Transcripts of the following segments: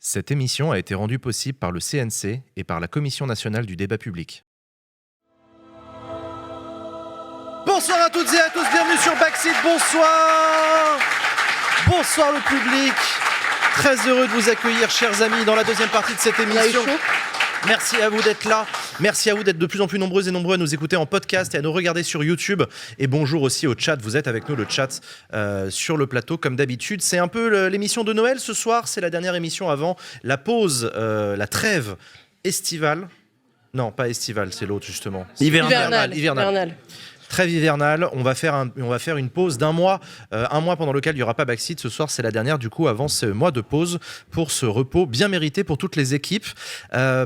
Cette émission a été rendue possible par le CNC et par la Commission nationale du débat public. Bonsoir à toutes et à tous, bienvenue sur Backseat, bonsoir. Bonsoir le public. Très heureux de vous accueillir, chers amis, dans la deuxième partie de cette émission. Merci à vous d'être là. Merci à vous d'être de plus en plus nombreuses et nombreux à nous écouter en podcast et à nous regarder sur YouTube. Et bonjour aussi au chat. Vous êtes avec nous, le chat, sur le plateau, comme d'habitude. C'est un peu l'émission de Noël ce soir. C'est la dernière émission avant la pause, la trêve estivale. Non, pas estivale, c'est l'autre justement. Hivernale. Trêve hivernale, on va faire une pause d'un mois, un mois pendant lequel il n'y aura pas Backseat. Ce soir, c'est la dernière du coup avant ce mois de pause pour ce repos bien mérité pour toutes les équipes.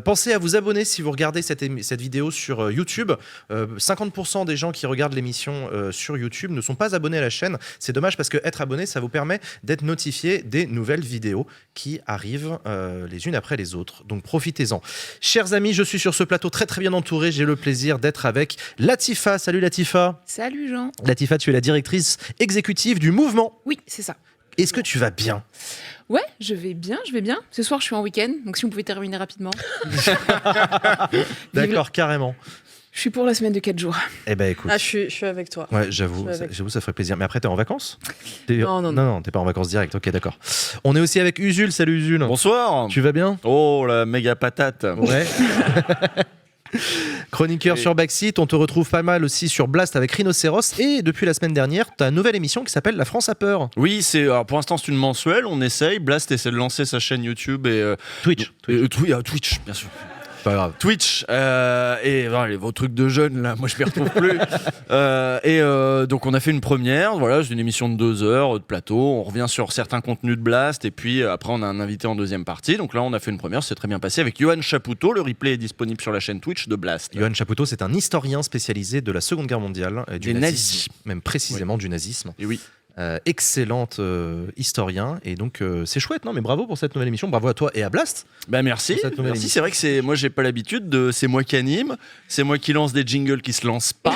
Pensez à vous abonner si vous regardez cette vidéo sur YouTube. 50% des gens qui regardent l'émission sur YouTube ne sont pas abonnés à la chaîne. C'est dommage parce que être abonné, ça vous permet d'être notifié des nouvelles vidéos qui arrivent les unes après les autres. Donc profitez-en. Chers amis, je suis sur ce plateau très très bien entouré. J'ai le plaisir d'être avec Latifa. Salut Latifa. Salut Jean. Latifa, tu es la directrice exécutive du mouvement. Oui, c'est ça. Est-ce que tu vas bien ? Ouais, je vais bien. Ce soir, je suis en week-end, donc si on pouvait terminer rapidement. D'accord, carrément. Je suis pour la semaine de 4 jours. Eh ben écoute. Ah, je suis avec toi. Ouais, j'avoue, ça ferait plaisir. Mais après, t'es en vacances ? Non, t'es pas en vacances direct. Ok, d'accord. On est aussi avec Usul. Salut Usul. Bonsoir. Tu vas bien ? Oh, la méga patate. Ouais. Chroniqueur sur Backseat, on te retrouve pas mal aussi sur Blast avec Rhinocéros et depuis la semaine dernière, tu as une nouvelle émission qui s'appelle La France a peur. Oui, pour l'instant c'est une mensuelle, on essaye. Blast essaie de lancer sa chaîne YouTube et Twitch, Twitch, bien sûr. Pas grave. Twitch et vos trucs de jeunes là, moi je m'y retrouve plus. Donc on a fait une première, voilà, c'est une émission de 2 heures de plateau. On revient sur certains contenus de Blast et puis après on a un invité en deuxième partie. Donc là on a fait une première, c'est très bien passé avec Yoann Chapoutot. Le replay est disponible sur la chaîne Twitch de Blast. Yoann Chapoutot, c'est un historien spécialisé de la Seconde Guerre mondiale, du nazisme, même précisément du nazisme. Et oui. Excellente historien et donc c'est chouette, non mais bravo pour cette nouvelle émission, bravo à toi et à Blast. Bah merci. C'est vrai que moi j'ai pas l'habitude c'est moi qui anime, c'est moi qui lance des jingles qui se lancent pas.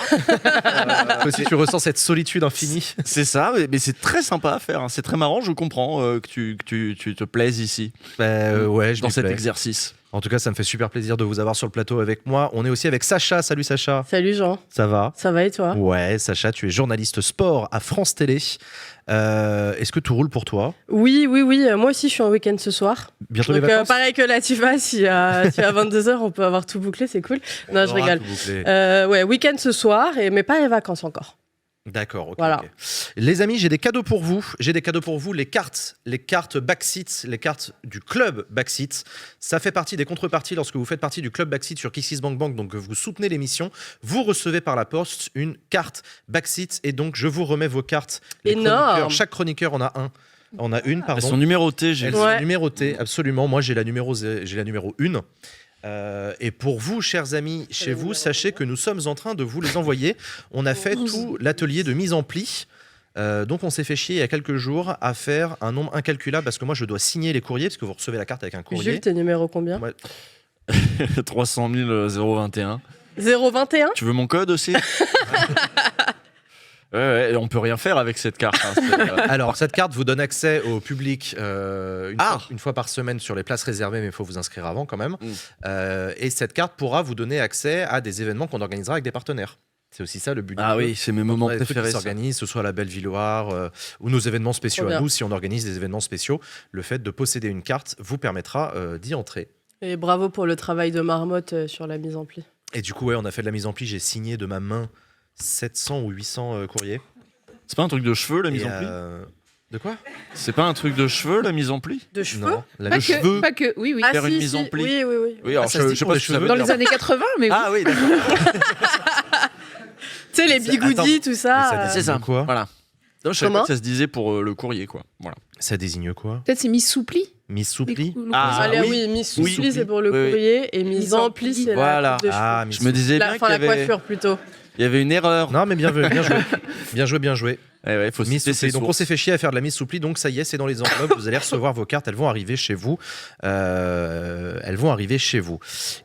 Si tu ressens cette solitude infinie. C'est ça, mais c'est très sympa à faire, hein. C'est très marrant, je comprends que tu te plaises ici. Ouais, dans cet exercice. En tout cas, ça me fait super plaisir de vous avoir sur le plateau avec moi. On est aussi avec Sacha. Salut Sacha. Salut Jean. Ça va ? Ça va et toi ? Ouais, Sacha, tu es journaliste sport à France Télé. Est-ce que tout roule pour toi ? Oui. Moi aussi, je suis en week-end ce soir. Bientôt les vacances ? Pareil que Latifa, si à 22h, on peut avoir tout bouclé, c'est cool. Non, je rigole. Ouais, week-end ce soir, mais pas les vacances encore. D'accord, ok. Voilà. Okay. Les amis, j'ai des cadeaux pour vous. Les cartes Backseat, les cartes du club Backseat. Ça fait partie des contreparties lorsque vous faites partie du club Backseat sur KissKissBankBank, donc vous soutenez l'émission. Vous recevez par la poste une carte Backseat et donc je vous remets vos cartes. Énorme. Chaque chroniqueur en a un. On a une, pardon. Elles sont numérotées, Elles sont numérotées, absolument. Moi, j'ai la numéro 1. Et pour vous, chers amis, chez vous, sachez que nous sommes en train de vous les envoyer. On a fait tout l'atelier de mise en pli. Donc on s'est fait chier il y a quelques jours à faire un nombre incalculable parce que moi je dois signer les courriers parce que vous recevez la carte avec un courrier. Jules, t'es numéro combien ? 300 021. 021 ? Tu veux mon code aussi ? Ouais, on peut rien faire avec cette carte. Alors, cette carte vous donne accès au public une fois par semaine sur les places réservées, mais il faut vous inscrire avant quand même. Et cette carte pourra vous donner accès à des événements qu'on organisera avec des partenaires. C'est aussi ça le but. Ah oui, c'est mes moments préférés. Qui s'organisent, que ce soit la Bellevilloire ou nos événements spéciaux à nous, si on organise des événements spéciaux, le fait de posséder une carte vous permettra d'y entrer. Et bravo pour le travail de marmotte sur la mise en pli. Et du coup, ouais, on a fait de la mise en pli. J'ai signé de ma main 700 ou 800 courriers. C'est pas un truc de cheveux la mise en pli ? De quoi ? C'est pas un truc de cheveux la mise en pli ? De cheveux ? Non, Pas que, oui. Ah, faire une mise en pli. Oui. Alors, je sais pas ce que ça veut Dans dire. les années 80, mais oui. Ah oui, d'accord. Tu sais, les bigoudis, tout ça. C'est ça. Quoi ? Voilà. Non, je savais pas que ça se disait pour le courrier, quoi. Voilà. Ça désigne quoi ? Peut-être c'est mise sous pli. Mise sous pli ? Oui, mise sous pli, c'est pour le courrier. Et mise en pli, c'est voilà. la coupe de cheveux. Je me disais bien qu'il y la avait... coiffure, plutôt. Il y avait une erreur. Non, mais bien joué, bien joué. Bien joué, bien joué. Faut Mise citer sous pli. ses Donc on sources. s'est fait chier à faire de la mise sous pli, donc ça y est, c'est dans les enveloppes. Vous allez recevoir vos cartes, elles vont arriver chez vous.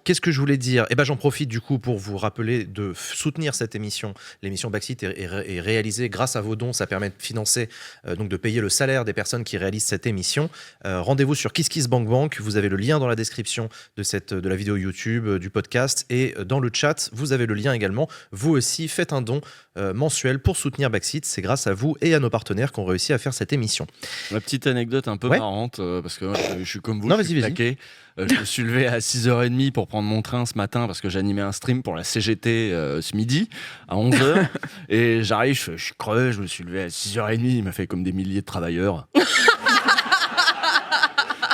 Qu'est-ce que je voulais dire ? Eh ben, j'en profite du coup pour vous rappeler de soutenir cette émission. L'émission Backseat est réalisée grâce à vos dons. Ça permet de financer, donc de payer le salaire des personnes qui réalisent cette émission. Rendez-vous sur KissKissBankBank. Vous avez le lien dans la description de la vidéo YouTube, du podcast, et dans le chat, vous avez le lien également. Vous aussi, faites un don mensuel pour soutenir Backseat. C'est grâce à vous et à nos partenaires qu'on réussit à faire cette émission. Ma petite anecdote un peu Ouais. marrante, parce que moi, je suis comme vous, Non, je suis vas-y. claqué. Je me suis levé à 6h30 pour prendre mon train ce matin parce que j'animais un stream pour la CGT ce midi à 11h. Et j'arrive, je suis creux, je me suis levé à 6h30, il m'a fait comme des milliers de travailleurs.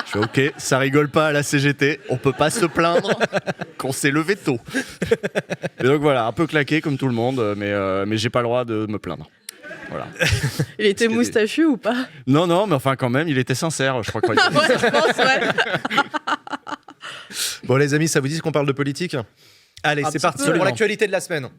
Je fais ok, ça rigole pas à la CGT, on peut pas se plaindre qu'on s'est levé tôt. Et donc voilà, un peu claqué comme tout le monde, mais j'ai pas le droit de me plaindre. Voilà. Il était moustachu ou pas? Non, mais enfin quand même, il était sincère, je crois. Ouais, je pense, ouais. Bon, les amis, ça vous dit qu'on parle de politique ? Allez, c'est parti pour l'actualité de la semaine.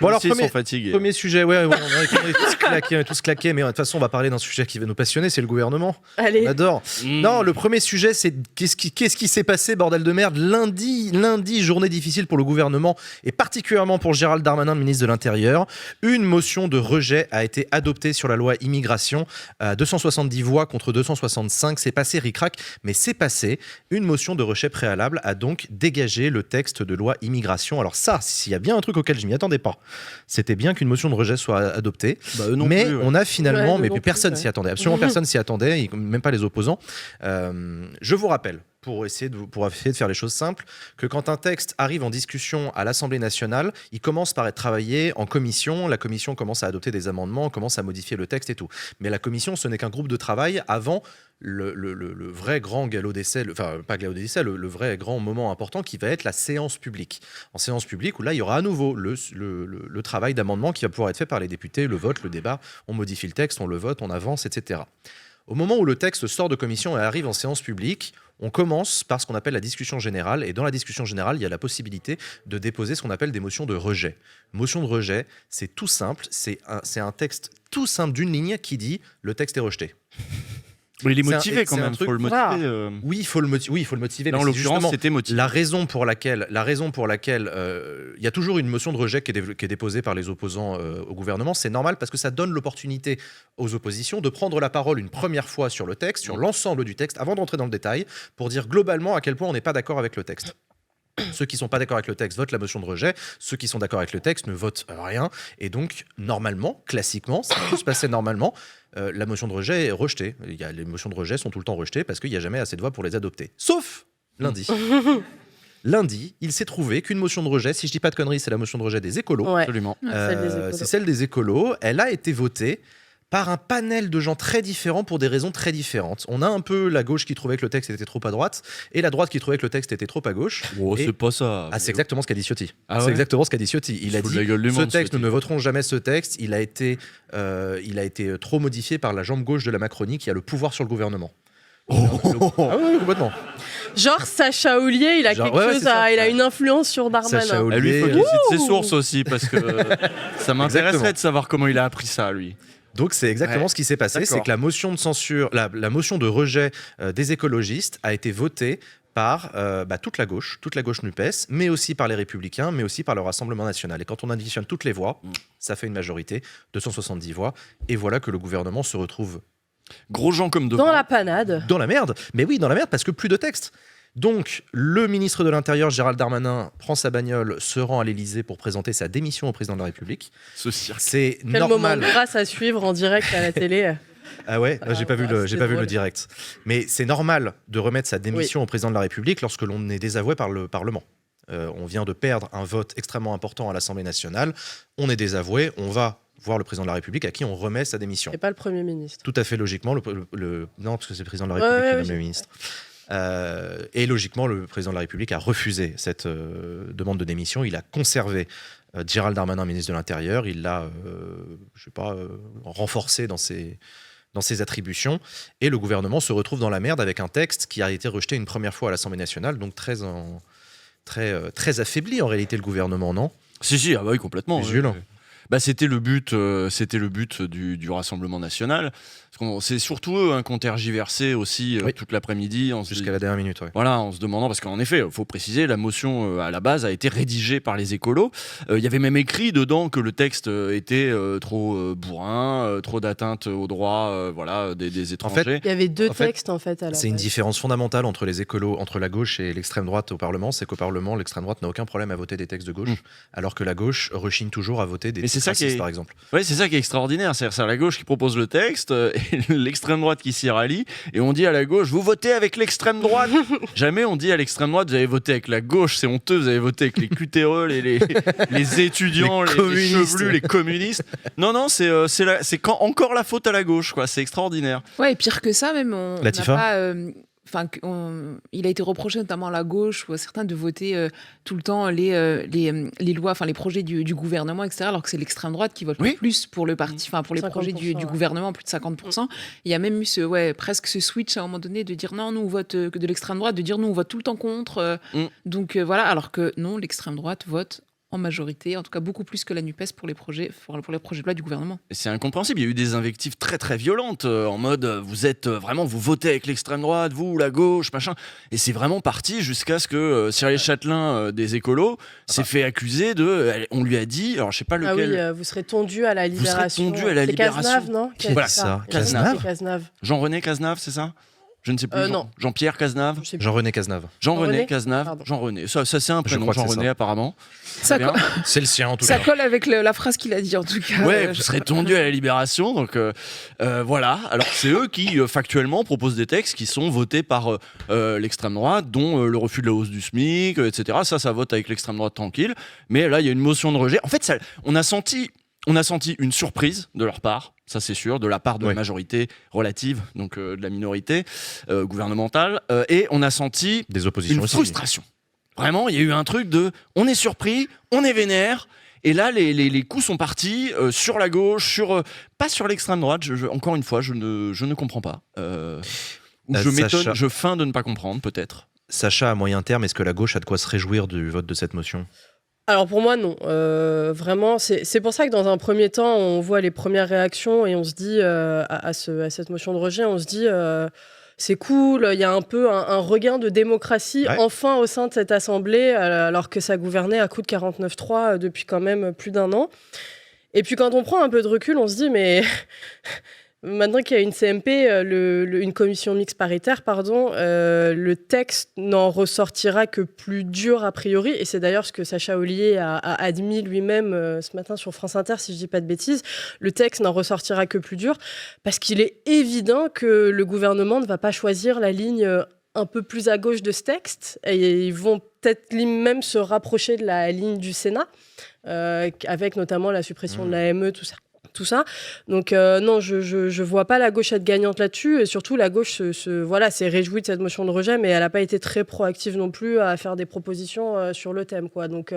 Bon, alors, Ils sont fatigués. premier sujet, ouais, on est tous claqués, mais de toute façon, on va parler d'un sujet qui va nous passionner, c'est le gouvernement. Allez. On adore. Non, le premier sujet, c'est qu'est-ce qui s'est passé, bordel de merde, lundi, journée difficile pour le gouvernement, et particulièrement pour Gérald Darmanin, le ministre de l'Intérieur. Une motion de rejet a été adoptée sur la loi immigration, à 270 voix contre 265. C'est passé ric-rac, mais c'est passé. Une motion de rejet préalable a donc dégagé le texte de loi immigration. Alors ça, s'il y a bien un truc auquel je m'y attendais pas, c'était bien qu'une motion de rejet soit adoptée. Eux non Mais plus, ouais. on a finalement, Ouais, mais non plus, personne ouais. s'y attendait, absolument personne s'y attendait, même pas les opposants. Je vous rappelle, pour essayer de faire les choses simples, que quand un texte arrive en discussion à l'Assemblée nationale, il commence par être travaillé en commission. La commission commence à adopter des amendements, commence à modifier le texte et tout. Mais la commission, ce n'est qu'un groupe de travail avant le vrai grand galop d'essai, enfin pas galop d'essai, le vrai grand moment important qui va être la séance publique. En séance publique, où là, il y aura à nouveau le travail d'amendement qui va pouvoir être fait par les députés, le vote, le débat, on modifie le texte, on le vote, on avance, etc. Au moment où le texte sort de commission et arrive en séance publique, on commence par ce qu'on appelle la discussion générale. Et dans la discussion générale, il y a la possibilité de déposer ce qu'on appelle des motions de rejet. Motion de rejet, c'est tout simple. C'est un texte tout simple d'une ligne qui dit « le texte est rejeté ». Mais il est C'est motivé quand un même, truc- faut le motiver. Oui, il faut le motiver. Là, mais en c'est l'occurrence, justement c'était motivé. la raison pour laquelle il y a toujours une motion de rejet qui est déposée par les opposants au gouvernement. C'est normal parce que ça donne l'opportunité aux oppositions de prendre la parole une première fois sur le texte, sur l'ensemble du texte, avant d'entrer dans le détail, pour dire globalement à quel point on n'est pas d'accord avec le texte. Ceux qui ne sont pas d'accord avec le texte votent la motion de rejet. Ceux qui sont d'accord avec le texte ne votent rien. Et donc, normalement, classiquement, ça peut se passer normalement, la motion de rejet est rejetée. Les motions de rejet sont tout le temps rejetées parce qu'il n'y a jamais assez de voix pour les adopter. Sauf lundi. Lundi, il s'est trouvé qu'une motion de rejet, si je dis pas de conneries, c'est la motion de rejet des écolos. Ouais. Absolument. Celle des écolos. C'est celle des écolos. Elle a été votée par un panel de gens très différents pour des raisons très différentes. On a un peu la gauche qui trouvait que le texte était trop à droite et la droite qui trouvait que le texte était trop à gauche. Oh, Et- c'est pas ça. Ah, c'est exactement ce qu'a dit Ciotti. Ah C'est ouais exactement ce qu'a dit Ciotti. Il se a fout dit de la gueule du ce monde, texte, Ciotti. nous ne voterons jamais ce texte. Il a été trop modifié par la jambe gauche de la Macronie qui a le pouvoir sur le gouvernement. Ah oui, complètement. Genre Sacha Houlier, il a Genre, quelque ouais, chose c'est ça. il a une influence sur Sacha Darmanin. Houlier. Ah, lui, il faut qu'il Ouh. cite ses sources aussi, parce que ça m'intéresserait Exactement. de savoir comment il a appris ça, lui. Donc c'est exactement Ouais. ce qui s'est passé, D'accord. c'est que la motion de censure, la motion de rejet des écologistes a été votée par toute la gauche NUPES, mais aussi par les Républicains, mais aussi par le Rassemblement National. Et quand on additionne toutes les voix, ça fait une majorité, 270 voix, et voilà que le gouvernement se retrouve Gros gens comme devant. Dans la panade. dans la merde. Mais oui, dans la merde, parce que plus de texte. Donc, le ministre de l'Intérieur, Gérald Darmanin, prend sa bagnole, se rend à l'Élysée pour présenter sa démission au président de la République. Ce cirque. C'est Quel moment normal. de grâce à suivre en direct à la télé. Ah ouais, j'ai pas vu ouais, j'ai c'était pas vu le drôle. direct. Mais c'est normal de remettre sa démission au président de la République lorsque l'on est désavoué par le Parlement. On vient de perdre un vote extrêmement important à l'Assemblée nationale. On est désavoué, on va voir le président de la République à qui on remet sa démission. Et pas le Premier ministre. Tout à fait logiquement, non, parce que c'est le président de la République Ouais, qui ouais, nomme le ministre. Et logiquement, le président de la République a refusé cette demande de démission. Il a conservé Gérald Darmanin, ministre de l'Intérieur. Il l'a, renforcé dans dans ses attributions, et le gouvernement se retrouve dans la merde avec un texte qui a été rejeté une première fois à l'Assemblée nationale, donc très affaibli en réalité le gouvernement, non ? Si, ah bah oui, complètement. Jules. Bah, c'était le but du Rassemblement national. C'est surtout eux qui ont tergiversé aussi toute l'après-midi. Jusqu'à la dernière minute, ouais. Voilà, en se demandant, parce qu'en effet, il faut préciser, la motion à la base a été rédigée par les écolos. Il y avait même écrit dedans que le texte était trop bourrin, trop d'atteinte aux droits des étrangers. En fait, il y avait deux textes en fait à la c'est une base. différence fondamentale entre les écolos, entre la gauche et l'extrême droite au Parlement, c'est qu'au Parlement, l'extrême droite n'a aucun problème à voter des textes de gauche, alors que la gauche rechigne toujours à voter des textes racistes, par exemple. Oui, c'est ça qui est extraordinaire. C'est la gauche qui propose le texte et l'extrême droite qui s'y rallie. Et on dit à la gauche, vous votez avec l'extrême droite. Jamais on dit à l'extrême droite, vous avez voté avec la gauche, c'est honteux, vous avez voté avec les cutéreux, les étudiants, les chevelus, les communistes. Non, c'est encore la faute à la gauche, quoi. C'est extraordinaire. Ouais, et pire que ça, même, on n'a Latifa pas. Il a été reproché notamment à la gauche ou à certains de voter tout le temps les lois, enfin les projets du gouvernement, etc. Alors que c'est l'extrême droite qui vote le plus pour le parti, enfin pour les projets du gouvernement, plus de 50%. Il y a même eu presque ce switch à un moment donné de dire non, nous on vote que de l'extrême droite, de dire nous on vote tout le temps contre. Donc voilà, alors que non, l'extrême droite vote en majorité, en tout cas beaucoup plus que la NUPES pour les projets de loi du gouvernement. C'est incompréhensible, il y a eu des invectives très très violentes, en mode vous êtes vraiment, vous votez avec l'extrême droite, vous, la gauche, machin. Et c'est vraiment parti jusqu'à ce que Cyril Châtelain des écolos s'est fait accuser on lui a dit, alors je sais pas lequel... Ah oui, vous serez tondu à la Libération. Vous serez tondu à la Libération. Cazenave, non? Voilà, ça. Cazenave. Jean-René Cazenave, c'est ça? Je ne sais plus. Non. Jean-Pierre Cazenave. Jean-René Cazenave. Jean-René Cazenave. Jean-René. Ça c'est un prénom, Jean-René, apparemment. C'est le sien, en tout cas. Ça colle avec la phrase qu'il a dit, en tout cas. Ouais, vous serez tondu à la Libération. Donc voilà. Alors c'est eux qui, factuellement, proposent des textes qui sont votés par l'extrême droite, dont le refus de la hausse du SMIC, etc. Ça vote avec l'extrême droite tranquille. Mais là, il y a une motion de rejet. En fait, on a senti une surprise de leur part, ça c'est sûr, de la part de la majorité relative, donc de la minorité gouvernementale, et on a senti des oppositions une frustration. Vraiment, il y a eu un truc de on est surpris, on est vénère, et là les coups sont partis sur la gauche, pas sur l'extrême droite, encore une fois, je ne comprends pas. Je feins de ne pas comprendre, peut-être. Sacha, à moyen terme, est-ce que la gauche a de quoi se réjouir du vote de cette motion ? Alors pour moi, non. Vraiment, c'est pour ça que dans un premier temps, on voit les premières réactions et on se dit, à cette motion de rejet, on se dit, c'est cool, il y a un peu un regain de démocratie enfin au sein de cette Assemblée, alors que ça gouvernait à coup de 49-3 depuis quand même plus d'un an. Et puis quand on prend un peu de recul, on se dit, mais... Maintenant qu'il y a une CMP, une commission mixte paritaire, le texte n'en ressortira que plus dur a priori. Et c'est d'ailleurs ce que Sacha Houlié a admis lui-même ce matin sur France Inter, si je ne dis pas de bêtises. Le texte n'en ressortira que plus dur parce qu'il est évident que le gouvernement ne va pas choisir la ligne un peu plus à gauche de ce texte. Et ils vont peut-être même se rapprocher de la ligne du Sénat, avec notamment la suppression de l'AME, tout ça. Donc non, je vois pas la gauche être gagnante là-dessus, et surtout la gauche s'est réjouie de cette motion de rejet, mais elle n'a pas été très proactive non plus à faire des propositions sur le thème, quoi. Donc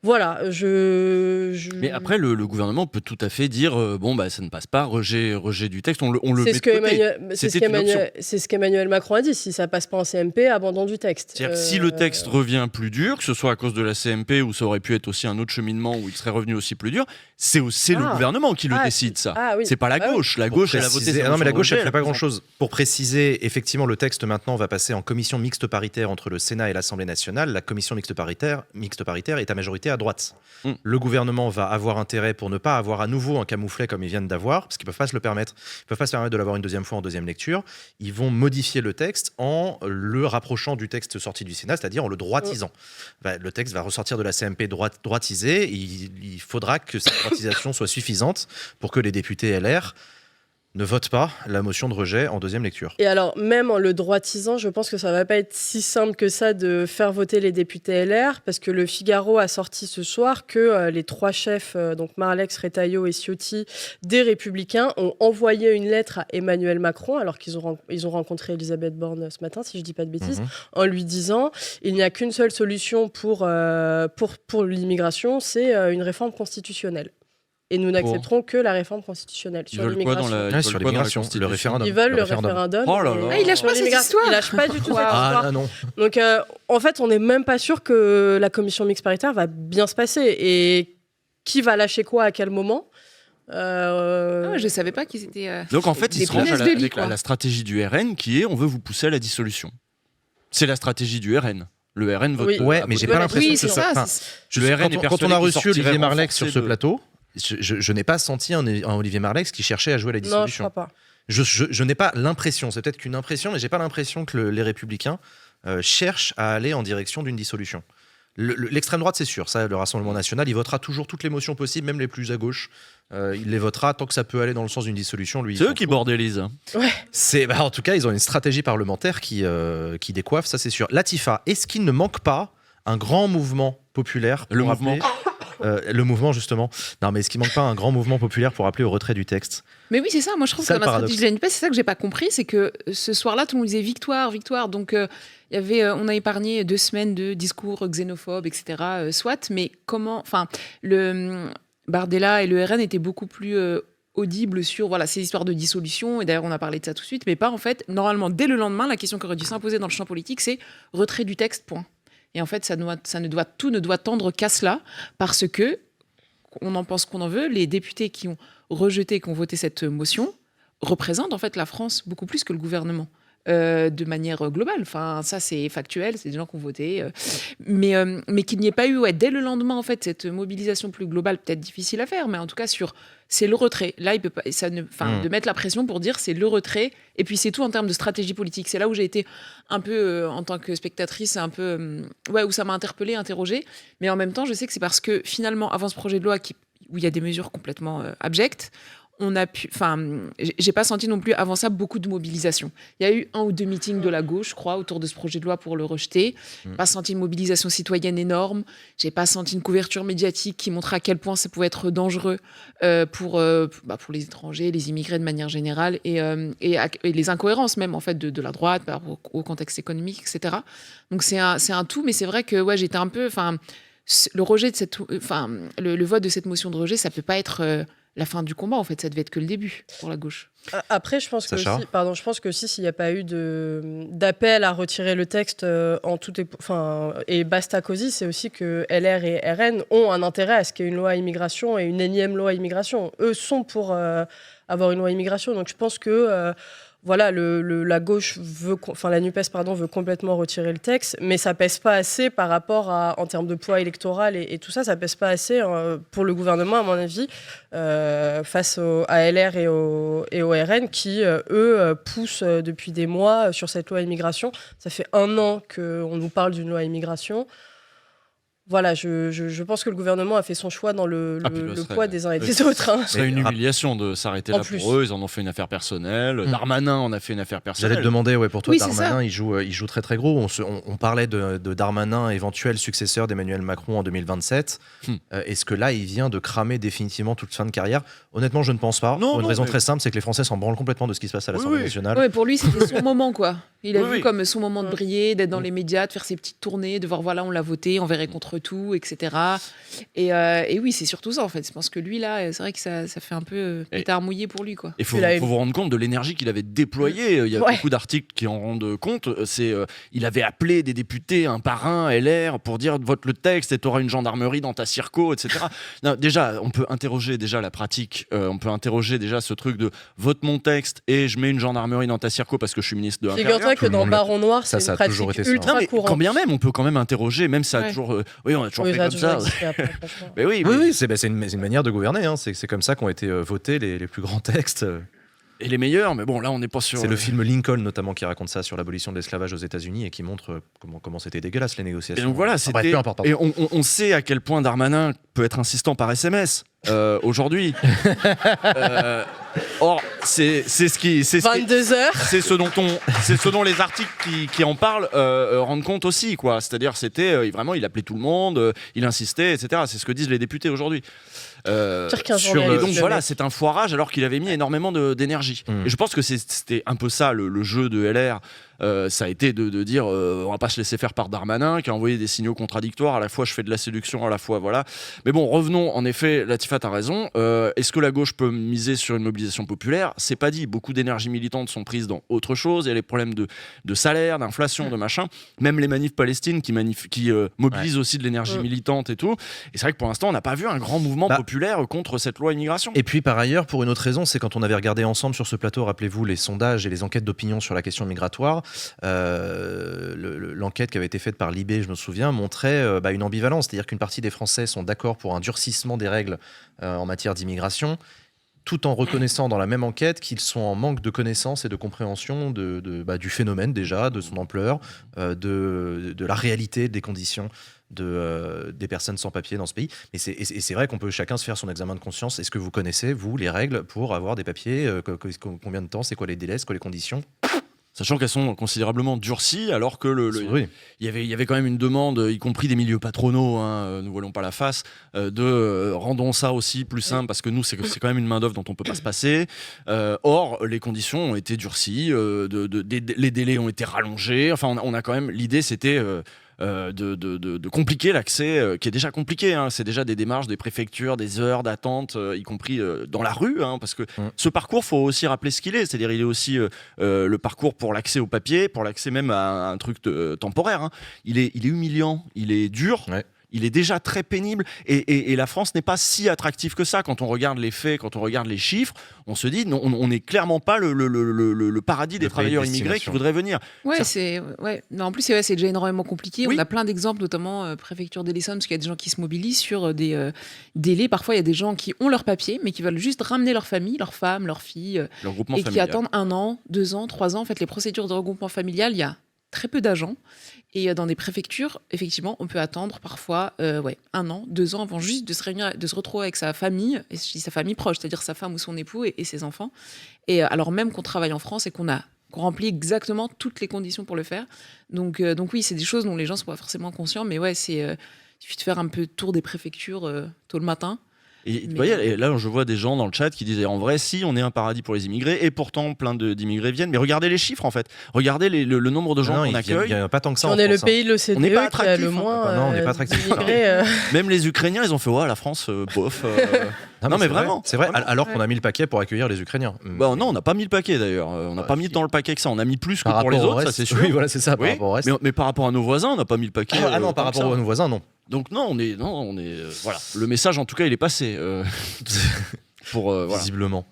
voilà, Mais après, le gouvernement peut tout à fait dire ça ne passe pas, rejet du texte, on le met de côté. C'est ce qu'Emmanuel Macron a dit, si ça passe pas en CMP, abandon du texte. C'est-à-dire que si le texte revient plus dur, que ce soit à cause de la CMP ou ça aurait pu être aussi un autre cheminement où il serait revenu aussi plus dur, c'est le gouvernement qui le décide, ça. Oui. C'est pas la gauche. La gauche, elle a voté. Non, mais la gauche, elle fait pas grand-chose. Pour préciser, effectivement, le texte maintenant va passer en commission mixte paritaire entre le Sénat et l'Assemblée nationale. La commission mixte paritaire est à majorité à droite. Le gouvernement va avoir intérêt pour ne pas avoir à nouveau un camouflet comme ils viennent d'avoir, parce qu'ils peuvent pas se le permettre. Ils peuvent pas se permettre de l'avoir une deuxième fois en deuxième lecture. Ils vont modifier le texte en le rapprochant du texte sorti du Sénat, c'est-à-dire en le droitisant. Le texte va ressortir de la CMP droitisé. Il faudra que cette droitisation soit suffisante pour que les députés LR ne votent pas la motion de rejet en deuxième lecture. Et alors, même en le droitisant, je pense que ça ne va pas être si simple que ça de faire voter les députés LR, parce que le Figaro a sorti ce soir que les trois chefs, donc Marlex, Retailleau et Ciotti, des Républicains, ont envoyé une lettre à Emmanuel Macron, alors qu'ils ont rencontré Elisabeth Borne ce matin, si je ne dis pas de bêtises, en lui disant il n'y a qu'une seule solution pour l'immigration, c'est une réforme constitutionnelle. et nous n'accepterons que la réforme constitutionnelle Ils sur veulent quoi dans l'immigration. la, ils sur veulent quoi dans la l'immigration, le Constitution référendum. Ils veulent le référendum. référendum. Oh là là. et Ah, il lâche sur pas cette l'immigration, histoire. il lâche pas du tout cette histoire. Ah non. Donc, en fait, on n'est même pas sûr que la commission mixte paritaire va bien se passer. Et qui va lâcher quoi à quel moment Je savais pas qu'ils étaient. Donc en fait, Des ils se rangent punaises de lit, avec quoi. la stratégie du RN qui est on veut vous pousser à la dissolution. C'est la stratégie du RN. Le RN vote. Oui. Ouais, mais j'ai pas l'impression Oui, que c'est ce soit. ça. enfin, Le RN est quand on persuadé a qu'il reçu sortirait Olivier Marleix renforcé sur ce de- plateau, je n'ai pas senti un Olivier Marleix qui cherchait à jouer à la Non, je dissolution. crois pas. Je n'ai pas l'impression, c'est peut-être qu'une impression, mais j'ai pas l'impression que les Républicains cherchent à aller en direction d'une dissolution. L'extrême droite, c'est sûr, ça, le Rassemblement national, il votera toujours toutes les motions possibles, même les plus à gauche. Il les votera tant que ça peut aller dans le sens d'une dissolution. Lui, il C'est s'en eux qui fout. bordélisent. En tout cas, ils ont une stratégie parlementaire qui décoiffe, ça c'est sûr. Latifa, est-ce qu'il ne manque pas un grand mouvement populaire pour Le mouvement. le mouvement, justement. Non, mais est-ce qu'il manque pas un grand mouvement populaire pour appeler au retrait du texte? Mais oui, c'est ça. Moi, je trouve Ça, que dans le la stratégie de la NUPES, c'est ça que j'ai pas compris, c'est que ce soir-là, tout le monde disait victoire, victoire. Donc, il y avait, on a épargné 2 semaines de discours xénophobes, etc. Soit, mais comment, enfin, le Bardella et le RN étaient beaucoup plus audibles sur voilà ces histoires de dissolution. Et d'ailleurs, on a parlé de ça tout de suite, mais pas en fait. Normalement, dès le lendemain, la question qui aurait dû s'imposer dans le champ politique, c'est retrait du texte. Point. Et en fait, tout ne doit tendre qu'à cela, parce que on en pense qu'on en veut. Les députés qui ont rejeté, qui ont voté cette motion, représentent en fait la France beaucoup plus que le gouvernement. De manière globale. Enfin, ça, c'est factuel, c'est des gens qui ont voté. Mais qu'il n'y ait pas eu, dès le lendemain, en fait, cette mobilisation plus globale, peut-être difficile à faire, mais en tout cas, c'est le retrait. Là, il peut pas, de mettre la pression pour dire c'est le retrait, et puis c'est tout en termes de stratégie politique. C'est là où j'ai été un peu, en tant que spectatrice, un peu, où ça m'a interpellée, interrogée. Mais en même temps, je sais que c'est parce que finalement, avant ce projet de loi où il y a des mesures complètement abjectes, j'ai pas senti non plus avant ça beaucoup de mobilisation. Il y a eu 1 ou 2 meetings de la gauche, je crois, autour de ce projet de loi pour le rejeter. Pas senti une mobilisation citoyenne énorme. J'ai pas senti une couverture médiatique qui montrait à quel point ça pouvait être dangereux pour les étrangers, les immigrés de manière générale, et les incohérences même en fait de la droite par rapport au contexte économique, etc. Donc c'est un tout, mais c'est vrai que j'étais un peu, le rejet de le vote de cette motion de rejet, ça peut pas être la fin du combat, en fait, ça devait être que le début pour la gauche. Après, je pense que s'il n'y a pas eu d'appel à retirer le texte et basta cosy, c'est aussi que LR et RN ont un intérêt à ce qu'il y ait une loi immigration et une énième loi immigration. Eux sont pour avoir une loi immigration, donc je pense que la gauche la NUPES veut complètement retirer le texte, mais ça pèse pas assez par rapport en termes de poids électoral et tout ça, ça pèse pas assez pour le gouvernement, à mon avis, face à LR et au RN qui, eux, poussent depuis des mois sur cette loi immigration. Ça fait 1 an qu'on nous parle d'une loi immigration. Voilà, je pense que le gouvernement a fait son choix dans le poids des uns et des autres. Ce serait une humiliation de s'arrêter là pour eux. Ils en ont fait une affaire personnelle. Darmanin en a fait une affaire personnelle. J'allais te demander, pour toi, oui, Darmanin, il joue très très gros. On parlait de Darmanin, éventuel successeur d'Emmanuel Macron en 2027. Est-ce que là, il vient de cramer définitivement toute fin de carrière? Honnêtement, je ne pense pas. Pour une raison très simple, c'est que les Français s'en branlent complètement de ce qui se passe à l'Assemblée nationale. Ouais, pour lui, c'était son moment, quoi. Il a vu comme son moment de briller, d'être dans les médias, de faire ses petites tournées, de voir, on l'a voté, on verrait contre tout, etc. Et oui, c'est surtout ça, en fait. Je pense que lui, là, c'est vrai que ça fait un peu pétard mouillé pour lui, quoi. Il faut vous rendre compte de l'énergie qu'il avait déployée. Il y a beaucoup d'articles qui en rendent compte. Il avait appelé des députés un par un, LR, pour dire vote le texte et t'auras une gendarmerie dans ta circo, etc. Non, déjà, on peut interroger déjà la pratique. On peut interroger déjà ce truc de vote mon texte et je mets une gendarmerie dans ta circo parce que je suis ministre de l'Intérieur. Figure-toi que dans Baron Noir, c'est une pratique ultra courante. Quand bien même, on peut quand même interroger, même ça a toujours... on a toujours fait comme ça. Mais oui, c'est une manière de gouverner. C'est comme ça qu'ont été votés les plus grands textes. Et les meilleurs, mais bon, là, on n'est pas sur... C'est le film Lincoln, notamment, qui raconte ça sur l'abolition de l'esclavage aux États-Unis et qui montre comment c'était dégueulasse, les négociations. Et donc voilà, c'était... peu importe, et on sait à quel point Darmanin peut être insistant par SMS aujourd'hui. Or, c'est ce qui... 22h. C'est ce dont les articles qui en parlent rendent compte aussi, quoi. C'est-à-dire, c'était vraiment, il appelait tout le monde, il insistait, etc. C'est ce que disent les députés aujourd'hui. Donc voilà, c'est un foirage alors qu'il avait mis énormément d'énergie. Et je pense que c'était un peu ça le jeu de LR ça a été de dire on va pas se laisser faire par Darmanin qui a envoyé des signaux contradictoires, à la fois je fais de la séduction, à la fois voilà. Mais bon, revenons, en effet, Latifa a raison, est-ce que la gauche peut miser sur une mobilisation populaire? C'est pas dit, beaucoup d'énergie militante sont prises dans autre chose, il y a les problèmes de salaire, d'inflation, de machin, même les manifs palestines qui mobilisent aussi de l'énergie militante et tout, et c'est vrai que pour l'instant on n'a pas vu un grand mouvement populaire contre cette loi immigration. Et puis par ailleurs, pour une autre raison, c'est quand on avait regardé ensemble sur ce plateau, rappelez-vous, les sondages et les enquêtes d'opinion sur la question migratoire, l'enquête qui avait été faite par Libé, je me souviens, montrait une ambivalence, c'est-à-dire qu'une partie des Français sont d'accord pour un durcissement des règles en matière d'immigration, tout en reconnaissant dans la même enquête qu'ils sont en manque de connaissances et de compréhension du phénomène déjà, de son ampleur, de la réalité des conditions des personnes sans papier dans ce pays. Et c'est vrai qu'on peut chacun se faire son examen de conscience. Est-ce que vous connaissez, vous, les règles pour avoir des papiers, combien de temps, c'est quoi les délais, c'est quoi les conditions ? Sachant qu'elles sont considérablement durcies, alors que il y avait quand même une demande, y compris des milieux patronaux, ne voilons pas la face, rendons ça aussi plus simple, parce que nous, c'est quand même une main-d'œuvre dont on peut pas se passer. Or, les conditions ont été durcies, les délais ont été rallongés. Enfin, on a quand même, l'idée, c'était de compliquer l'accès, qui est déjà compliqué. C'est déjà des démarches des préfectures, des heures d'attente, y compris dans la rue, parce que ce parcours, faut aussi rappeler ce qu'il est. C'est-à-dire, il est aussi le parcours pour l'accès au papier, pour l'accès même à un truc temporaire. Il est humiliant, il est dur. Ouais. Il est déjà très pénible et la France n'est pas si attractive que ça. Quand on regarde les faits, quand on regarde les chiffres, on se dit non, on n'est clairement pas le paradis des travailleurs immigrés qui voudraient venir. En plus, c'est déjà énormément compliqué. Oui. On a plein d'exemples, notamment préfecture d'Essonne, parce qu'il y a des gens qui se mobilisent sur des délais. Parfois, il y a des gens qui ont leur papier, mais qui veulent juste ramener leur famille, leur femme, leur fille, leur groupement et familial. Qui attendent 1 an, 2 ans, 3 ans. En fait, les procédures de regroupement familial, il y a très peu d'agents. Et dans des préfectures, effectivement, on peut attendre parfois 1 an, 2 ans avant juste de se réunir, de se retrouver avec sa famille, et sa famille proche, c'est-à-dire sa femme ou son époux et ses enfants. Et alors même qu'on travaille en France et qu'on remplit exactement toutes les conditions pour le faire. Donc oui, c'est des choses dont les gens ne sont pas forcément conscients, mais il suffit de faire un peu le tour des préfectures tôt le matin. Et vous voyez, et là, je vois des gens dans le chat qui disaient en vrai, si on est un paradis pour les immigrés, et pourtant plein d'immigrés viennent. Mais regardez les chiffres en fait. Regardez le nombre de gens qu'on accueille. Il n'y a pas tant que ça. On est le pays de l'OCDE qui a le moins. Non, on n'est pas attractif. Même les Ukrainiens, ils ont fait la France, bof. Non, mais vraiment. C'est vrai, alors qu'on a mis le paquet pour accueillir les Ukrainiens. Non, on n'a pas mis le paquet d'ailleurs. On n'a pas mis dans le paquet que ça. On a mis plus que pour les autres, ça c'est sûr. Oui, voilà, c'est ça. Par rapport au reste. Mais par rapport à nos voisins, on n'a pas mis le paquet. Ah non, par rapport à nos voisins, non. Donc on est voilà. Le message en tout cas il est passé. Visiblement.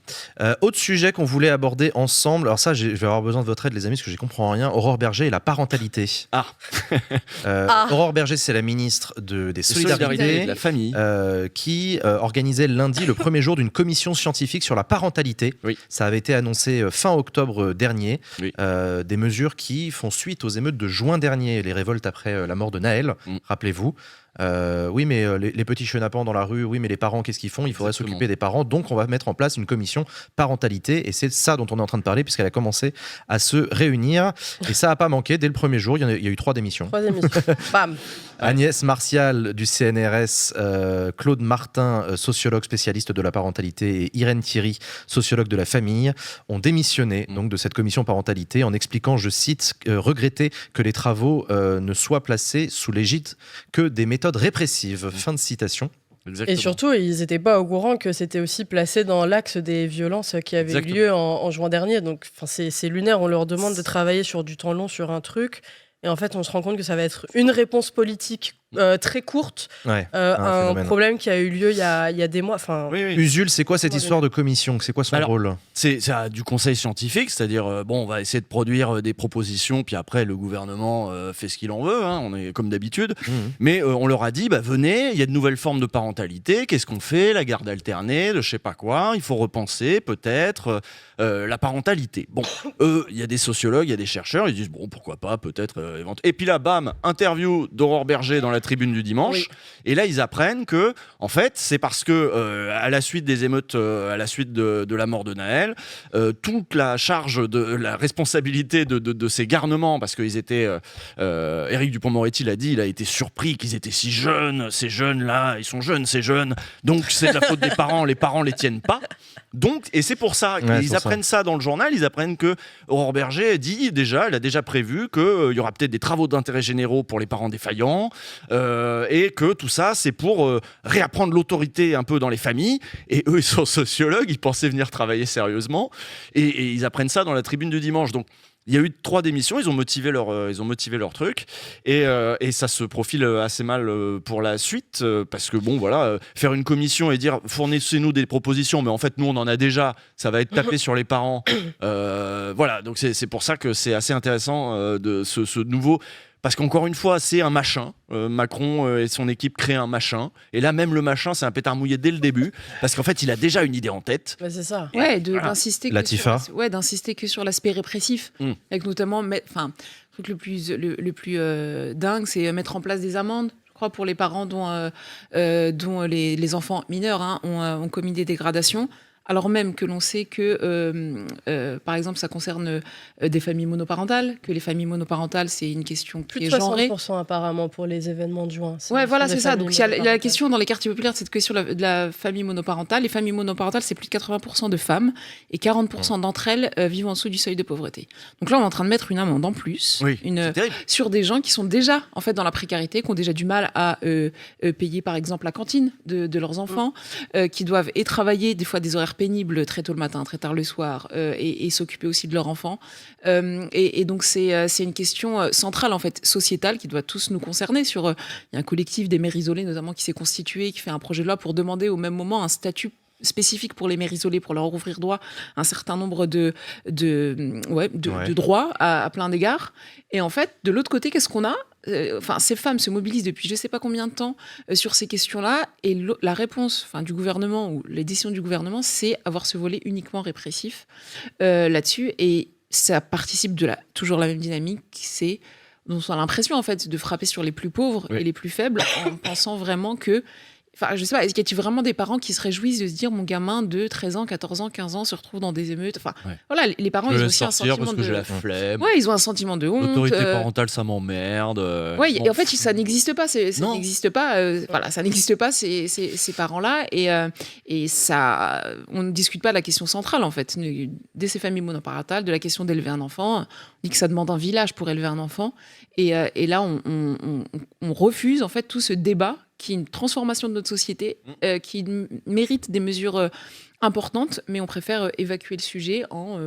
Autre sujet qu'on voulait aborder ensemble. Alors ça, je vais avoir besoin de votre aide, les amis, parce que j'y comprends rien. Aurore Bergé et la parentalité. Aurore Bergé, c'est la ministre des Solidarités, de la famille, qui organisait lundi le premier jour d'une commission scientifique sur la parentalité. Oui. Ça avait été annoncé fin octobre dernier. Oui. Des mesures qui font suite aux émeutes de juin dernier, les révoltes après la mort de Naël. Rappelez-vous. Oui, mais les petits chenapans dans la rue, oui, mais les parents, qu'est-ce qu'ils font ? Il faudrait s'occuper des parents. Donc, on va mettre en place une commission parentalité. Et c'est ça dont on est en train de parler, puisqu'elle a commencé à se réunir. Et ça n'a pas manqué. Dès le premier jour, il y a eu 3 démissions. 3 démissions. Bam. Agnès Martial du CNRS, Claude Martin, sociologue spécialiste de la parentalité, et Irène Thierry, sociologue de la famille, ont démissionné donc, de cette commission parentalité en expliquant, je cite, regretter que les travaux ne soient placés sous l'égide que des méthodes répressives. Fin de citation. Exactement. Et surtout, ils n'étaient pas au courant que c'était aussi placé dans l'axe des violences qui avaient eu lieu en juin dernier. Donc, c'est lunaire. On leur demande de travailler sur du temps long sur un truc. Et en fait, on se rend compte que ça va être une réponse politique très courte à un problème qui a eu lieu il y a des mois. Usul, c'est quoi cette histoire de commission ? C'est quoi son rôle ? C'est du conseil scientifique, c'est-à-dire on va essayer de produire des propositions, puis après le gouvernement fait ce qu'il en veut, on est comme d'habitude. Mais on leur a dit venez, il y a de nouvelles formes de parentalité, qu'est-ce qu'on fait ? La garde alternée, de je sais pas quoi, il faut repenser peut-être la parentalité. Bon, il y a des sociologues, il y a des chercheurs, ils disent pourquoi pas, peut-être. Et puis là, bam, interview d'Aurore Bergé dans la tribune du dimanche. Oui. Et là, ils apprennent que, en fait, c'est parce que, à la suite des émeutes, à la suite de la mort de Naël, toute la charge de la responsabilité de ces garnements, parce qu'ils étaient. Éric Dupond-Moretti l'a dit, il a été surpris qu'ils étaient si jeunes, ces jeunes-là, ils sont jeunes, ces jeunes. Donc, c'est de la faute des parents les tiennent pas. Donc, et c'est pour ça qu'ils apprennent ça dans le journal, ils apprennent que Aurore Berger elle a déjà prévu qu'il y aura peut-être des travaux d'intérêt généraux pour les parents défaillants, et que tout ça, c'est pour réapprendre l'autorité un peu dans les familles. Et eux, ils sont sociologues, ils pensaient venir travailler sérieusement, et ils apprennent ça dans la tribune du dimanche. Donc, il y a eu 3 démissions, ils ont motivé leur truc, et ça se profile assez mal pour la suite, parce que bon voilà, faire une commission et dire fournissez-nous des propositions, mais en fait nous on en a déjà, ça va être tapé sur les parents. Voilà, donc c'est pour ça que c'est assez intéressant de ce nouveau. Parce qu'encore une fois, c'est un machin. Macron et son équipe créent un machin. Et là, même le machin, c'est un pétard mouillé dès le début. Parce qu'en fait, il a déjà une idée en tête. Ouais, c'est ça. Ouais, d'insister d'insister que sur l'aspect répressif. Avec notamment, le truc le plus dingue, c'est mettre en place des amendes. Je crois pour les parents dont les enfants mineurs ont commis des dégradations. Alors même que l'on sait que, par exemple, ça concerne des familles monoparentales, que les familles monoparentales, c'est une question qui est genrée. Plus de 60% apparemment pour les événements de juin. Ouais, voilà, c'est ça. Donc il y a la question dans les quartiers populaires, cette question de la famille monoparentale. Les familles monoparentales, c'est plus de 80% de femmes et 40% d'entre elles vivent en dessous du seuil de pauvreté. Donc là, on est en train de mettre une amende en plus sur des gens qui sont déjà en fait dans la précarité, qui ont déjà du mal à payer par exemple la cantine de leurs enfants, qui doivent travailler des fois des horaires pénibles très tôt le matin, très tard le soir, et s'occuper aussi de leurs enfants. Et donc c'est une question centrale en fait, sociétale, qui doit tous nous concerner. Il y a un collectif des mères isolées notamment qui s'est constitué, qui fait un projet de loi pour demander au même moment un statut spécifique pour les mères isolées, pour leur ouvrir droit à un certain nombre de droits à plein d'égards. Et en fait, de l'autre côté, qu'est-ce qu'on a ? Ces femmes se mobilisent depuis je ne sais pas combien de temps sur ces questions-là, et la réponse du gouvernement, ou les décisions du gouvernement, c'est avoir ce volet uniquement répressif là-dessus, et ça participe de toujours la même dynamique, c'est dont on a l'impression en fait de frapper sur les plus pauvres et les plus faibles, en pensant vraiment que je sais pas, est-ce qu'il y a vraiment des parents qui se réjouissent de se dire mon gamin de 13 ans, 14 ans, 15 ans se retrouve dans des émeutes. Voilà, les parents, ils ont aussi un sentiment parce que j'ai la flemme. Ouais, ils ont un sentiment de honte. L'autorité parentale, ça m'emmerde. Et en fait, ça n'existe pas. Ça n'existe pas. Ça n'existe pas ces parents-là, et ça, on ne discute pas de la question centrale en fait, de ces familles monoparentales, de la question d'élever un enfant. On dit que ça demande un village pour élever un enfant, et là, on refuse en fait tout ce débat qui est une transformation de notre société, qui mérite des mesures importantes, mais on préfère évacuer le sujet en...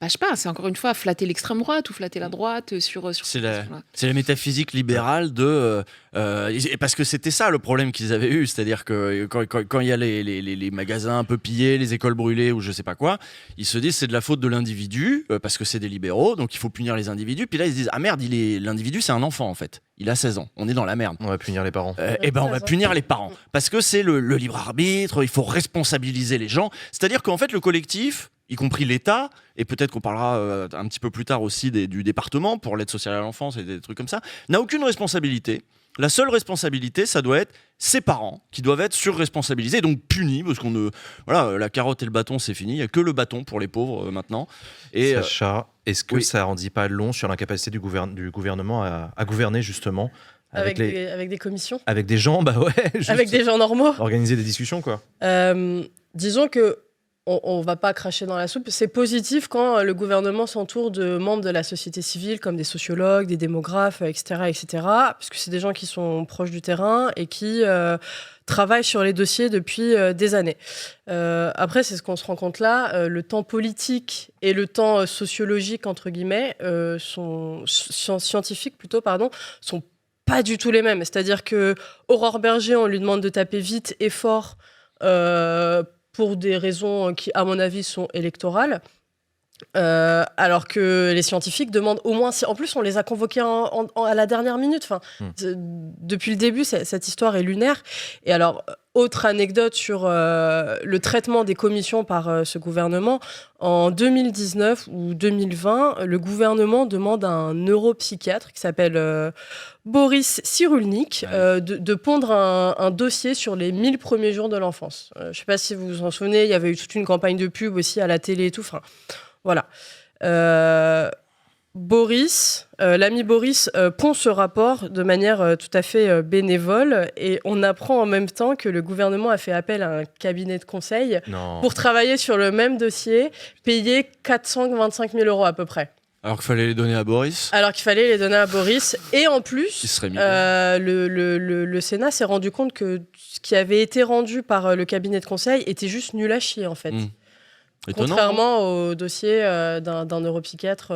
je sais pas, c'est encore une fois flatter l'extrême droite ou flatter la droite sur c'est la métaphysique libérale de... parce que c'était ça le problème qu'ils avaient eu, c'est-à-dire que quand il y a les magasins un peu pillés, les écoles brûlées ou je sais pas quoi, ils se disent c'est de la faute de l'individu, parce que c'est des libéraux, donc il faut punir les individus. Puis là ils se disent ah merde, l'individu c'est un enfant en fait, il a 16 ans, on est dans la merde. On va punir les parents. On va punir les parents, parce que c'est le libre arbitre, il faut responsabiliser les gens. C'est-à-dire qu'en fait le collectif, y compris l'État, et peut-être qu'on parlera un petit peu plus tard aussi du département pour l'aide sociale à l'enfance et des trucs comme ça, n'a aucune responsabilité. La seule responsabilité, ça doit être ses parents qui doivent être surresponsabilisés, donc punis, parce la carotte et le bâton, c'est fini. Il n'y a que le bâton pour les pauvres maintenant. Et, Sacha, est-ce que ça en dit pas long sur l'incapacité du gouvernement à gouverner justement avec des commissions, avec des gens, avec des gens normaux, organiser des discussions quoi. Disons que on va pas cracher dans la soupe. C'est positif quand le gouvernement s'entoure de membres de la société civile, comme des sociologues, des démographes, etc., parce que c'est des gens qui sont proches du terrain et qui travaillent sur les dossiers depuis des années. Après, c'est ce qu'on se rend compte là, le temps politique et le temps sociologique, entre guillemets, scientifiques plutôt, sont pas du tout les mêmes. C'est-à-dire que Aurore Berger, on lui demande de taper vite et fort pour des raisons qui, à mon avis, sont électorales. Alors que les scientifiques demandent au moins... En plus, on les a convoqués à la dernière minute. Enfin, depuis le début, cette histoire est lunaire. Et alors, autre anecdote sur le traitement des commissions par ce gouvernement. En 2019 ou 2020, le gouvernement demande à un neuropsychiatre qui s'appelle Boris Cyrulnik de pondre un dossier sur les 1000 premiers jours de l'enfance. Je ne sais pas si vous vous en souvenez, il y avait eu toute une campagne de pub aussi à la télé et tout. Enfin, voilà. L'ami Boris pond ce rapport de manière tout à fait bénévole et on apprend en même temps que le gouvernement a fait appel à un cabinet de conseil pour travailler sur le même dossier, payé 425 000 € à peu près. Alors qu'il fallait les donner à Boris. Et en plus, Il serait le Sénat s'est rendu compte que ce qui avait été rendu par le cabinet de conseil était juste nul à chier en fait. Étonnant, Contrairement au dossier d'un neuropsychiatre.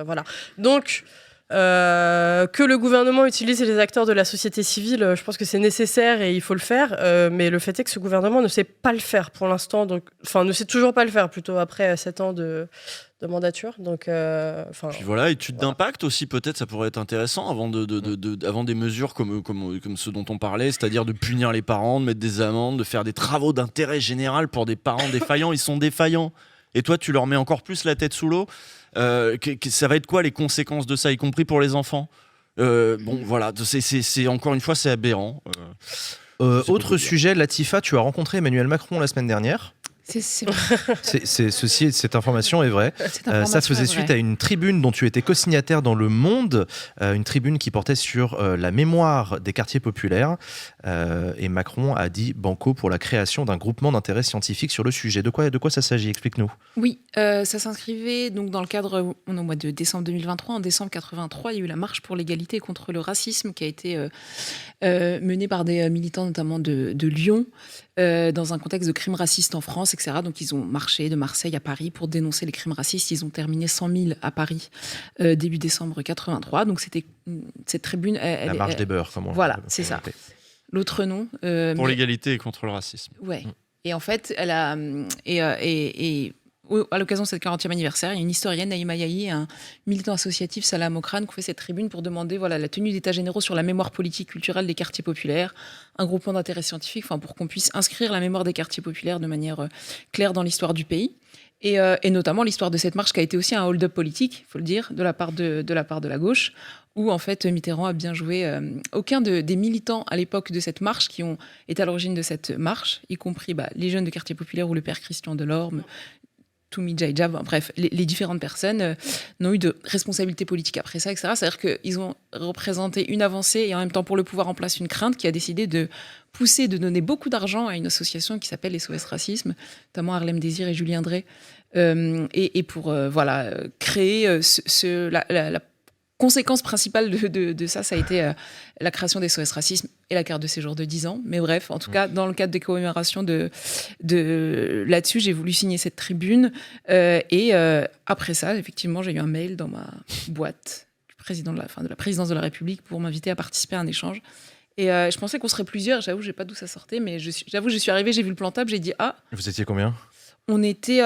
Voilà. Donc, que le gouvernement utilise les acteurs de la société civile, je pense que c'est nécessaire et il faut le faire. Mais le fait est que ce gouvernement ne sait pas le faire pour l'instant. Enfin, ne sait toujours pas le faire, plutôt après 7 ans de mandature. Donc, Puis voilà, étude d'impact aussi, peut-être, ça pourrait être intéressant avant, avant des mesures comme ce dont on parlait, c'est-à-dire de punir les parents, de mettre des amendes, de faire des travaux d'intérêt général pour des parents défaillants. Ils sont défaillants. Et toi, tu leur mets encore plus la tête sous l'eau. Ça va être quoi les conséquences de ça, y compris pour les enfants? Bon, voilà, c'est encore une fois, c'est aberrant. Autre sujet, Latifa, tu as rencontré Emmanuel Macron la semaine dernière. C'est vrai. Cette information est vraie. Ça faisait suite à une tribune dont tu étais co-signataire dans Le Monde, une tribune qui portait sur la mémoire des quartiers populaires. Et Macron a dit banco pour la création d'un groupement d'intérêt scientifique sur le sujet. De quoi ça s'agit? Explique-nous. Oui, ça s'inscrivait donc dans le cadre, au mois de décembre 2023. En décembre 83, il y a eu la marche pour l'égalité et contre le racisme qui a été menée par des militants notamment de Lyon, dans un contexte de crimes racistes en France, etc. Donc ils ont marché de Marseille à Paris pour dénoncer les crimes racistes. Ils ont terminé 100 000 à Paris début décembre 83. Donc c'était cette tribune... La marche des beurs, comme on Voilà, c'est ça. L'autre nom... pour l'égalité et contre le racisme. Ouais. Et en fait, elle a... à l'occasion de cette 40e anniversaire, il y a une historienne, Naïma Yahi, et un militant associatif, Salah Mokrane, qui ont fait cette tribune pour demander la tenue d'états généraux sur la mémoire politique culturelle des quartiers populaires, un groupement d'intérêt scientifique, pour qu'on puisse inscrire la mémoire des quartiers populaires de manière claire dans l'histoire du pays. Et notamment l'histoire de cette marche qui a été aussi un hold-up politique, il faut le dire, de la part de la gauche, où en fait Mitterrand a bien joué. Aucun des militants à l'époque de cette marche qui ont été à l'origine de cette marche, y compris les jeunes de quartiers populaires ou le père Christian Delorme, Toumi Djaïdja, bref, les différentes personnes n'ont eu de responsabilité politique après ça, etc. C'est-à-dire qu'ils ont représenté une avancée et en même temps pour le pouvoir en place une crainte qui a décidé de de donner beaucoup d'argent à une association qui s'appelle SOS Racisme, notamment Harlem Désir et Julien Drey, et pour créer la conséquence principale de ça a été la création des SOS Racisme et la carte de séjour de 10 ans. Mais bref, en tout cas, dans le cadre des commémorations là-dessus, j'ai voulu signer cette tribune. Et après ça, effectivement, j'ai eu un mail dans ma boîte de la présidence de la République pour m'inviter à participer à un échange. Et je pensais qu'on serait plusieurs. J'avoue, je sais pas d'où ça sortait, mais je suis arrivée, j'ai vu le plan table, j'ai dit « Ah !» Vous étiez combien? On était,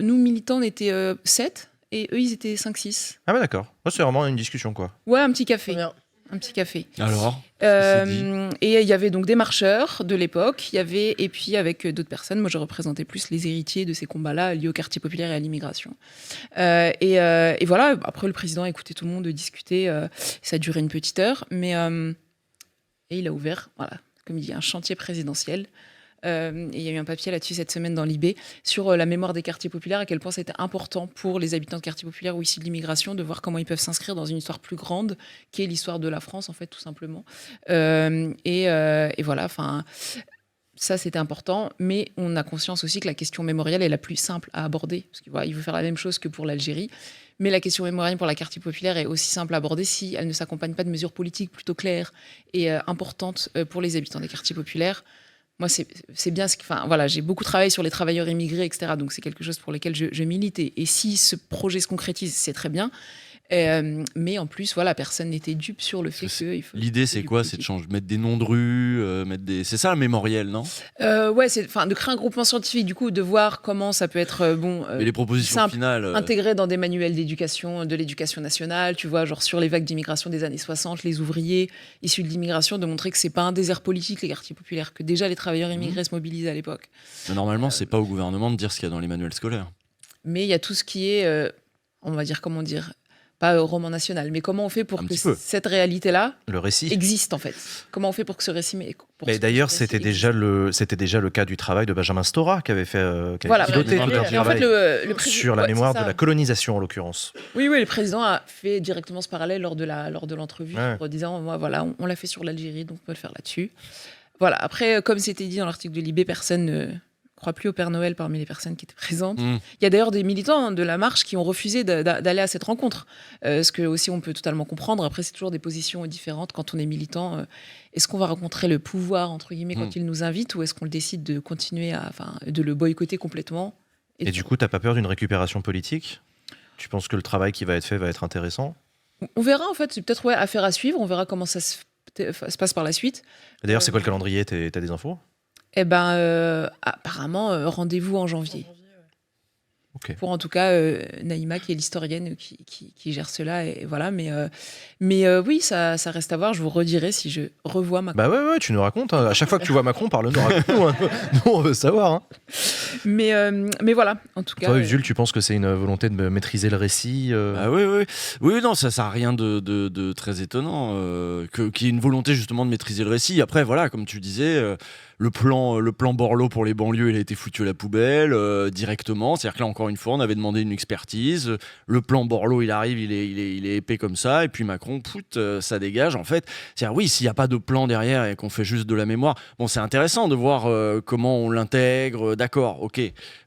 nous militants, on était 7. Et eux, ils étaient 5-6. Ah ouais, d'accord. C'est vraiment une discussion, quoi. Ouais, un petit café. Un petit café. Alors et il y avait donc des marcheurs de l'époque, et puis avec d'autres personnes. Moi, je représentais plus les héritiers de ces combats-là liés au quartier populaire et à l'immigration. Et voilà, après, le président a écouté tout le monde discuter. Ça a duré une petite heure, mais et il a ouvert, comme il dit, un chantier présidentiel. Et il y a eu un papier là-dessus cette semaine dans l'IB sur la mémoire des quartiers populaires, à quel point c'était important pour les habitants de quartiers populaires ou issus de l'immigration de voir comment ils peuvent s'inscrire dans une histoire plus grande, qui est l'histoire de la France, en fait, tout simplement. Et voilà, ça, c'était important, mais on a conscience aussi que la question mémorielle est la plus simple à aborder, parce qu'il veut faire la même chose que pour l'Algérie. Mais la question mémorielle pour la quartier populaire est aussi simple à aborder si elle ne s'accompagne pas de mesures politiques plutôt claires et importantes pour les habitants des quartiers populaires. Moi, c'est bien j'ai beaucoup travaillé sur les travailleurs immigrés, etc. Donc, c'est quelque chose pour lequel je milite. Et si ce projet se concrétise, c'est très bien. Mais en plus, voilà, personne n'était dupe sur le fait que... L'idée, c'est quoi? C'est de mettre des noms de rues, c'est ça le mémoriel, non? Ouais, c'est de créer un groupement scientifique, du coup, de voir comment ça peut être mais les propositions finales... intégré dans des manuels d'éducation, de l'éducation nationale, tu vois, genre sur les vagues d'immigration des années 60, les ouvriers issus de l'immigration, de montrer que c'est pas un désert politique, les quartiers populaires, que déjà les travailleurs immigrés se mobilisent à l'époque. Mais normalement, c'est pas au gouvernement de dire ce qu'il y a dans les manuels scolaires. Mais il y a tout ce qui est, on va dire, comment dire, pas roman national, mais comment on fait pour que cette réalité-là existe en fait? Comment on fait pour que ce récit... Mais d'ailleurs, c'était déjà le cas du travail de Benjamin Stora qui avait piloté tout un travail sur la mémoire de la colonisation en l'occurrence. Oui, le président a fait directement ce parallèle lors de l'entrevue, en disant voilà, on l'a fait sur l'Algérie, donc on peut le faire là-dessus. Voilà. Après, comme c'était dit dans l'article de Libé, personne ne croit plus au Père Noël parmi les personnes qui étaient présentes. Il y a d'ailleurs des militants de la marche qui ont refusé d'aller à cette rencontre. Ce que aussi on peut totalement comprendre. Après, c'est toujours des positions différentes quand on est militant. Est-ce qu'on va rencontrer le pouvoir, entre guillemets, quand il nous invite, ou est-ce qu'on décide de continuer de le boycotter complètement? Et du coup, t'as pas peur d'une récupération politique? Tu penses que le travail qui va être fait va être intéressant? On verra, en fait. C'est peut-être affaire à suivre. On verra comment ça se passe par la suite. D'ailleurs, c'est quoi le calendrier? T'as des infos? Apparemment, rendez-vous en janvier. Okay. Pour en tout cas Naïma, qui est l'historienne qui gère cela. Et voilà, mais oui, ça reste à voir. Je vous redirai si je revois Macron. Bah ouais, tu nous racontes. Hein. À chaque fois que tu vois Macron, parle-nous, raconte-nous. Hein. Nous, on veut savoir. Hein. Mais voilà, en tout cas. Toi, Jules, tu penses que c'est une volonté de maîtriser le récit Ah oui, non, ça n'a rien de très étonnant. Qu'il y ait une volonté justement de maîtriser le récit. Après, voilà, comme tu disais... Le plan Borloo pour les banlieues, il a été foutu à la poubelle directement. C'est-à-dire que là, encore une fois, on avait demandé une expertise. Le plan Borloo, il arrive, il est épais comme ça. Et puis Macron, ça dégage. En fait, c'est-à-dire, oui, s'il n'y a pas de plan derrière et qu'on fait juste de la mémoire, bon, c'est intéressant de voir comment on l'intègre. D'accord, ok.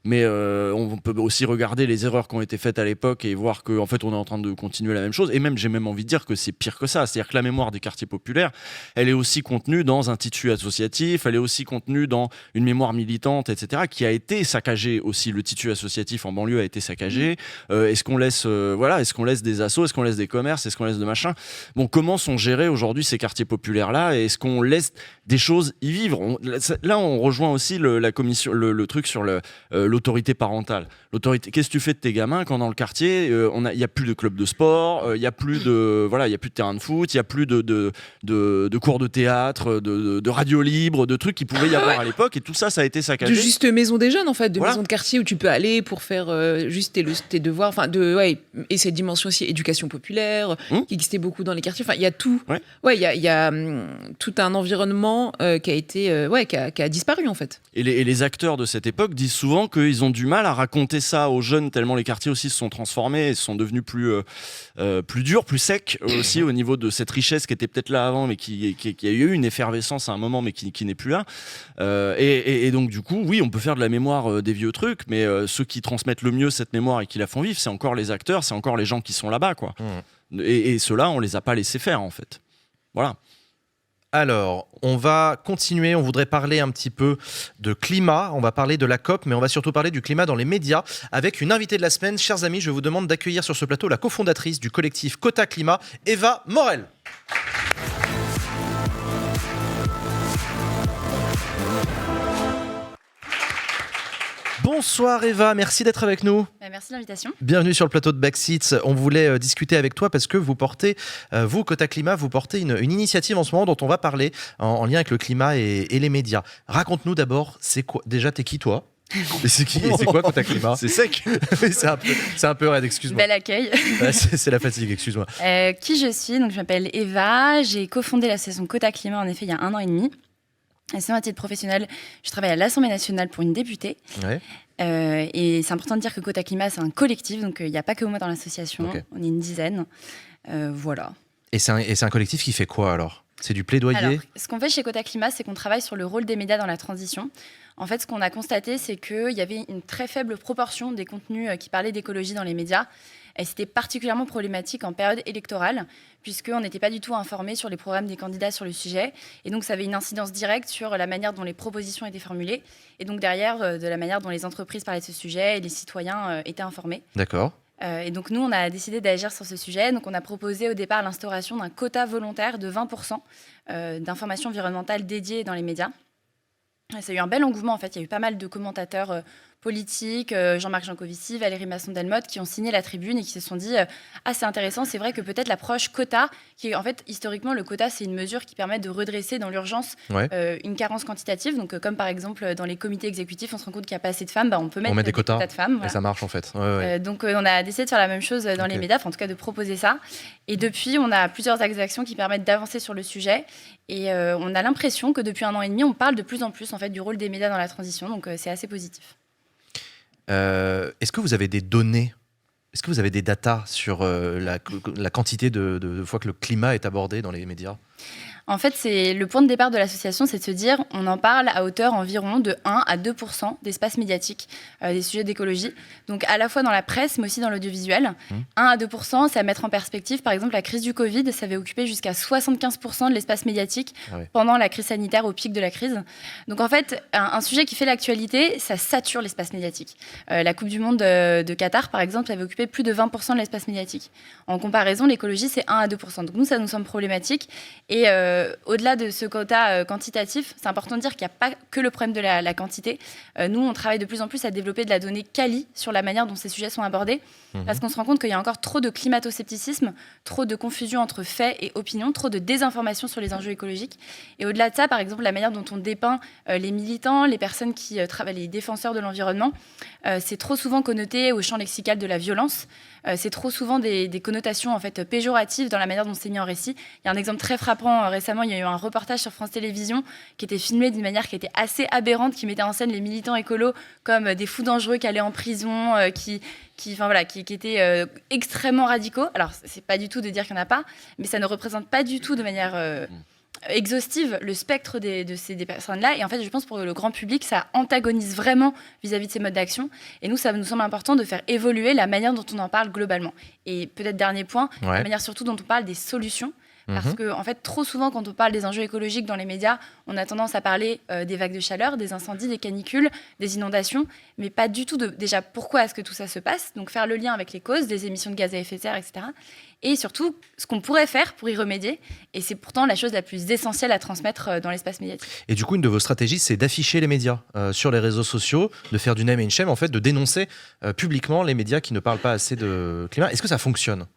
Mais on peut aussi regarder les erreurs qui ont été faites à l'époque et voir qu'en fait, on est en train de continuer la même chose. Et même, j'ai même envie de dire que c'est pire que ça. C'est-à-dire que la mémoire des quartiers populaires, elle est aussi contenue dans un tissu associatif. Elle est aussi contenu dans une mémoire militante, etc., qui a été saccagée aussi. Le tissu associatif en banlieue a été saccagé. Est-ce qu'on laisse des assos, est-ce qu'on laisse des commerces, est-ce qu'on laisse de machin? Bon, comment sont gérés aujourd'hui ces quartiers populaires-là? Et est-ce qu'on laisse des choses y vivre? Là, on rejoint aussi la commission, le truc sur l'autorité parentale. L'autorité. Qu'est-ce que tu fais de tes gamins quand dans le quartier, il y a plus de club de sport, il y a plus de terrain de foot, il y a plus de cours de théâtre, de radio libre, de trucs qui pouvait y avoir à l'époque, et tout ça a été saccagé. De juste maison des jeunes, en fait, maison de quartier où tu peux aller pour faire juste tes devoirs, et cette dimension aussi éducation populaire, qui existait beaucoup dans les quartiers. Enfin, il y a tout. Il y a tout un environnement qui a été, qui a disparu, en fait. Et les acteurs de cette époque disent souvent qu'ils ont du mal à raconter ça aux jeunes, tellement les quartiers aussi se sont transformés et se sont devenus plus durs, plus secs aussi au niveau de cette richesse qui était peut-être là avant, mais qui a eu une effervescence à un moment, mais qui n'est plus là. Et donc du coup, oui, on peut faire de la mémoire des vieux trucs, mais ceux qui transmettent le mieux cette mémoire et qui la font vivre, c'est encore les acteurs, c'est encore les gens qui sont là-bas, quoi. Et ceux-là, on les a pas laissés faire, en fait. Voilà. Alors, on va continuer, on voudrait parler un petit peu de climat, on va parler de la COP, mais on va surtout parler du climat dans les médias avec une invitée de la semaine. Chers amis, je vous demande d'accueillir sur ce plateau la cofondatrice du collectif Quota Climat, Eva Morel. Bonsoir Eva, merci d'être avec nous. Merci de l'invitation. Bienvenue sur le plateau de Backseats. On voulait discuter avec toi parce que vous portez, vous, Quota Climat, vous portez une initiative en ce moment dont on va parler en lien avec le climat et les médias. Raconte-nous d'abord, c'est quoi? Déjà, t'es qui toi? Et c'est quoi Quota Climat? C'est sec. c'est un peu raide, excuse-moi. Bel accueil. C'est la fatigue, excuse-moi. Qui je suis? Donc, je m'appelle Eva. J'ai cofondé l'association Quota Climat, en effet, il y a 1 an et demi. Et c'est un titre professionnel. Je travaille à l'Assemblée nationale pour une députée. Ouais. Et c'est important de dire que Quota Climat, c'est un collectif. Donc, il n'y a pas que moi dans l'association. Okay. On est une dizaine. Voilà. Et c'est un collectif qui fait quoi alors? C'est du plaidoyer? Alors, ce qu'on fait chez Quota Climat, c'est qu'on travaille sur le rôle des médias dans la transition. En fait, ce qu'on a constaté, c'est qu'il y avait une très faible proportion des contenus qui parlaient d'écologie dans les médias. Et c'était particulièrement problématique en période électorale, puisqu'on n'était pas du tout informé sur les programmes des candidats sur le sujet. Et donc, ça avait une incidence directe sur la manière dont les propositions étaient formulées. Et donc, derrière, de la manière dont les entreprises parlaient de ce sujet et les citoyens étaient informés. D'accord. Et donc nous, on a décidé d'agir sur ce sujet. Donc on a proposé au départ l'instauration d'un quota volontaire de 20% d'informations environnementales dédiées dans les médias. Et ça a eu un bel engouement en fait. Il y a eu pas mal de commentateurs politiques, Jean-Marc Jancovici, Valérie Masson-Delmotte, qui ont signé la tribune et qui se sont dit ah, c'est intéressant, c'est vrai que peut-être l'approche quota, qui en fait historiquement le quota c'est une mesure qui permet de redresser dans l'urgence une carence quantitative. Donc comme par exemple dans les comités exécutifs, on se rend compte qu'il n'y a pas assez de femmes, on peut mettre des quotas de femmes. Et ça marche en fait. Donc on a décidé de faire la même chose dans les médias, en tout cas de proposer ça. Et depuis, on a plusieurs actions qui permettent d'avancer sur le sujet. Et on a l'impression que depuis 1 an et demi, on parle de plus en plus en fait, du rôle des médias dans la transition. Donc c'est assez positif. Est-ce que vous avez des données? Est-ce que vous avez des datas sur la quantité de fois que le climat est abordé dans les médias? En fait, c'est le point de départ de l'association, c'est de se dire on en parle à hauteur environ de 1 à 2% d'espace médiatique des sujets d'écologie. Donc à la fois dans la presse, mais aussi dans l'audiovisuel. 1 à 2%, c'est à mettre en perspective. Par exemple, la crise du Covid, ça avait occupé jusqu'à 75% de l'espace médiatique pendant la crise sanitaire, au pic de la crise. Donc en fait, un sujet qui fait l'actualité, ça sature l'espace médiatique. La Coupe du Monde de Qatar, par exemple, avait occupé plus de 20% de l'espace médiatique. En comparaison, l'écologie, c'est 1 à 2%. Donc nous, ça nous semble problématique. Et au-delà de ce quota quantitatif, c'est important de dire qu'il n'y a pas que le problème de la quantité. Nous, on travaille de plus en plus à développer de la donnée quali sur la manière dont ces sujets sont abordés, parce qu'on se rend compte qu'il y a encore trop de climato-scepticisme, trop de confusion entre faits et opinions, trop de désinformation sur les enjeux écologiques. Et au-delà de ça, par exemple, la manière dont on dépeint les militants, les personnes qui travaillent, les défenseurs de l'environnement, c'est trop souvent connoté au champ lexical de la violence. C'est trop souvent des connotations en fait péjoratives dans la manière dont c'est mis en récit. Il y a un exemple très frappant récemment, il y a eu un reportage sur France Télévisions qui était filmé d'une manière qui était assez aberrante, qui mettait en scène les militants écolos comme des fous dangereux qui allaient en prison, qui étaient extrêmement radicaux. Alors c'est pas du tout de dire qu'il n'y en a pas, mais ça ne représente pas du tout de manière exhaustive le spectre des personnes-là. Et en fait, je pense pour le grand public, ça antagonise vraiment vis-à-vis de ces modes d'action. Et nous, ça nous semble important de faire évoluer la manière dont on en parle globalement. Et peut-être dernier point, la manière surtout dont on parle des solutions. Parce que, en fait, trop souvent, quand on parle des enjeux écologiques dans les médias, on a tendance à parler des vagues de chaleur, des incendies, des canicules, des inondations, mais pas du tout déjà pourquoi est-ce que tout ça se passe. Donc faire le lien avec les causes, des émissions de gaz à effet de serre, etc. Et surtout, ce qu'on pourrait faire pour y remédier. Et c'est pourtant la chose la plus essentielle à transmettre dans l'espace médiatique. Et du coup, une de vos stratégies, c'est d'afficher les médias sur les réseaux sociaux, de faire du name and shame, en fait, de dénoncer publiquement les médias qui ne parlent pas assez de climat. Est-ce que ça fonctionne ?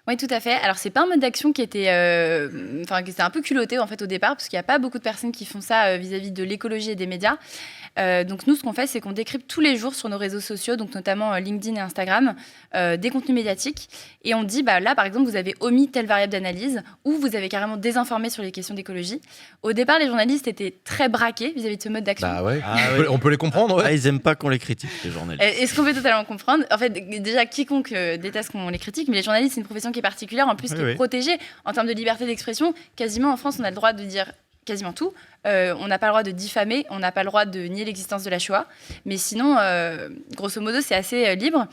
Oui, tout à fait. Alors, c'est pas un mode d'action qui était un peu culotté en fait au départ, parce qu'il n'y a pas beaucoup de personnes qui font ça vis-à-vis de l'écologie et des médias. Donc nous, ce qu'on fait, c'est qu'on décrypte tous les jours sur nos réseaux sociaux, donc notamment LinkedIn et Instagram, des contenus médiatiques. Et on dit, là, par exemple, vous avez omis telle variable d'analyse, ou vous avez carrément désinformé sur les questions d'écologie. Au départ, les journalistes étaient très braqués vis-à-vis de ce mode d'action. On peut les comprendre. Ils n'aiment pas qu'on les critique, les journalistes. Est-ce qu'on peut totalement comprendre ? En fait, déjà, quiconque déteste qu'on les critique, mais les journalistes, c'est une profession qui est particulière, en plus qui est protégée en termes de liberté d'expression. Quasiment en France, on a le droit de dire quasiment tout. On n'a pas le droit de diffamer, on n'a pas le droit de nier l'existence de la Shoah. Mais sinon, grosso modo, c'est assez libre.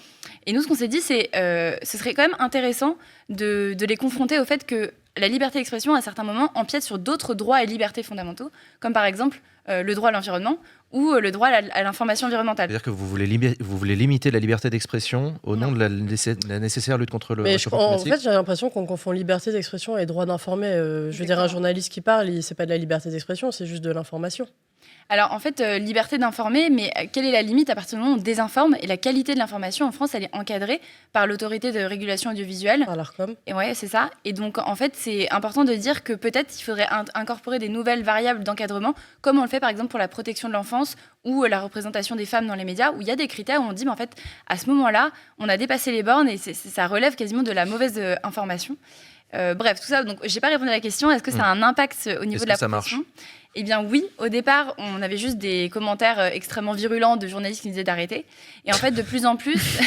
Et nous, ce qu'on s'est dit, c'est ce serait quand même intéressant de les confronter au fait que la liberté d'expression, à certains moments, empiète sur d'autres droits et libertés fondamentaux, comme par exemple le droit à l'environnement ou le droit à l'information environnementale. C'est-à-dire que vous voulez limiter la liberté d'expression au nom de la nécessaire lutte contre le réchauffement climatique. En fait, j'ai l'impression qu'on confond liberté d'expression et droit d'informer. Je veux dire, un journaliste qui parle, c'est pas de la liberté d'expression, c'est juste de l'information. Alors en fait, liberté d'informer, mais quelle est la limite à partir du moment où on désinforme ? Et la qualité de l'information en France, elle est encadrée par l'autorité de régulation audiovisuelle. Par l'Arcom. Et ouais, c'est ça. Et donc en fait, c'est important de dire que peut-être il faudrait incorporer des nouvelles variables d'encadrement, comme on le fait par exemple pour la protection de l'enfance ou la représentation des femmes dans les médias, où il y a des critères où on dit, mais en fait, à ce moment-là, on a dépassé les bornes et ça relève quasiment de la mauvaise information. Bref, tout ça, donc j'ai pas répondu à la question. Est-ce que ça a un impact au niveau de la profession ? Eh bien oui, au départ, on avait juste des commentaires extrêmement virulents de journalistes qui nous disaient d'arrêter. Et en fait, de plus en plus...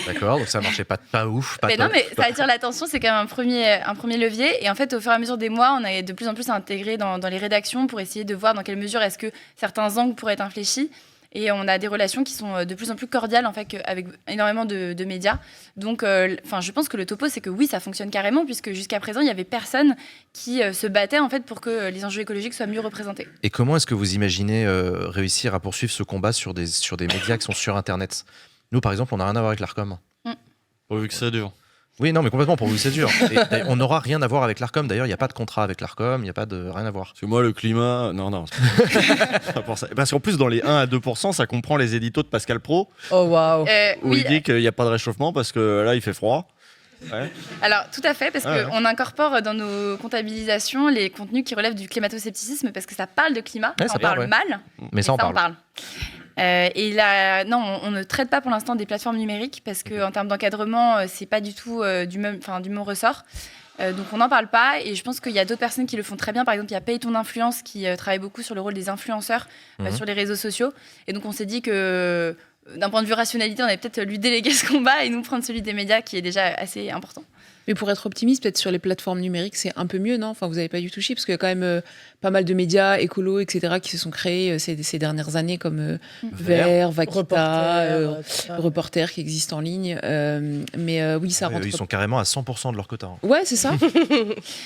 D'accord, donc ça marchait pas ouf, pas top. Non, mais ça attire l'attention, c'est quand même un premier levier. Et en fait, au fur et à mesure des mois, on a de plus en plus intégré dans les rédactions pour essayer de voir dans quelle mesure est-ce que certains angles pourraient être infléchis. Et on a des relations qui sont de plus en plus cordiales en fait, avec énormément de médias. Donc, je pense que le topo, c'est que oui, ça fonctionne carrément, puisque jusqu'à présent, il n'y avait personne qui se battait en fait, pour que les enjeux écologiques soient mieux représentés. Et comment est-ce que vous imaginez réussir à poursuivre ce combat sur des médias qui sont sur Internet ? Nous, par exemple, on n'a rien à voir avec l'Arcom. Pourvu que ça dure. Oui, non, mais complètement, pour vous, c'est dur. Et on n'aura rien à voir avec l'ARCOM. D'ailleurs, il n'y a pas de contrat avec l'ARCOM, il n'y a pas de rien à voir. Parce que moi, le climat... Non, c'est pas pour ça. Parce qu'en plus, dans les 1 à 2%, ça comprend les éditos de Pascal Pro, Oh waouh. où il dit qu'il n'y a pas de réchauffement parce que là, il fait froid. Ouais. Alors, tout à fait, parce Ah ouais. qu'on incorpore dans nos comptabilisations les contenus qui relèvent du climato-scepticisme, parce que ça parle de climat, Ouais, ça on parle parle, mal, Mais ça, on ça, parle. Et là, non, on ne traite pas pour l'instant des plateformes numériques, parce qu'en termes d'encadrement, c'est pas du tout du même ressort. Donc on n'en parle pas, et je pense qu'il y a d'autres personnes qui le font très bien. Par exemple, il y a Paye ton influence qui travaille beaucoup sur le rôle des influenceurs sur les réseaux sociaux. Et donc on s'est dit que d'un point de vue rationalité, on allait peut-être lui déléguer ce combat et nous prendre celui des médias qui est déjà assez important. Mais pour être optimiste, peut-être sur les plateformes numériques, c'est un peu mieux, non? Enfin, vous n'avez pas du tout chier, parce qu'il y a quand même pas mal de médias écolos, etc., qui se sont créés ces dernières années, comme Vert, Vaquita, Reporter, qui existent en ligne. Mais oui, ça rentre. Ils sont carrément à 100% de leur quota. Ouais, c'est ça.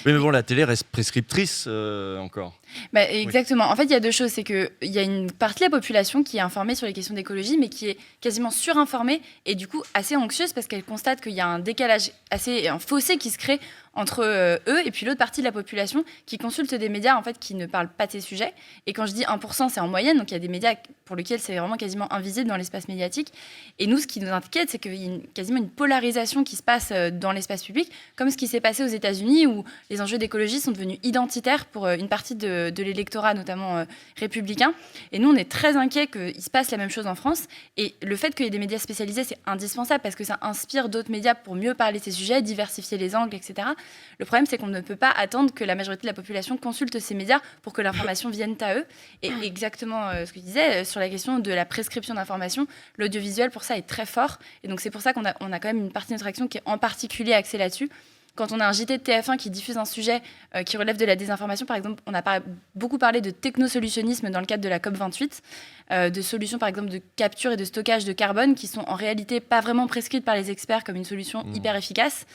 Mais bon, la télé reste prescriptrice encore. Bah, exactement. En fait, il y a deux choses. C'est qu'il y a une partie de la population qui est informée sur les questions d'écologie, mais qui est quasiment surinformée et du coup assez anxieuse parce qu'elle constate qu'il y a un décalage un fossé qui se crée entre eux et puis l'autre partie de la population qui consulte des médias en fait qui ne parlent pas de ces sujets. Et quand je dis 1%, c'est en moyenne, donc il y a des médias pour lesquels c'est vraiment quasiment invisible dans l'espace médiatique. Et nous, ce qui nous inquiète, c'est qu'il y a quasiment une polarisation qui se passe dans l'espace public, comme ce qui s'est passé aux États-Unis où les enjeux d'écologie sont devenus identitaires pour une partie de l'électorat, notamment républicain. Et nous, on est très inquiets qu'il se passe la même chose en France. Et le fait qu'il y ait des médias spécialisés, c'est indispensable parce que ça inspire d'autres médias pour mieux parler de ces sujets, diversifier les angles, etc. Le problème, c'est qu'on ne peut pas attendre que la majorité de la population consulte ces médias pour que l'information vienne à eux. Et exactement ce que je disais, sur la question de la prescription d'information, l'audiovisuel, pour ça, est très fort. Et donc, c'est pour ça qu'on a quand même une partie de notre action qui est en particulier axée là-dessus. Quand on a un JT de TF1 qui diffuse un sujet qui relève de la désinformation, par exemple, on a beaucoup parlé de technosolutionnisme dans le cadre de la COP28, de solutions, par exemple, de capture et de stockage de carbone qui sont en réalité pas vraiment prescrites par les experts comme une solution hyper efficace.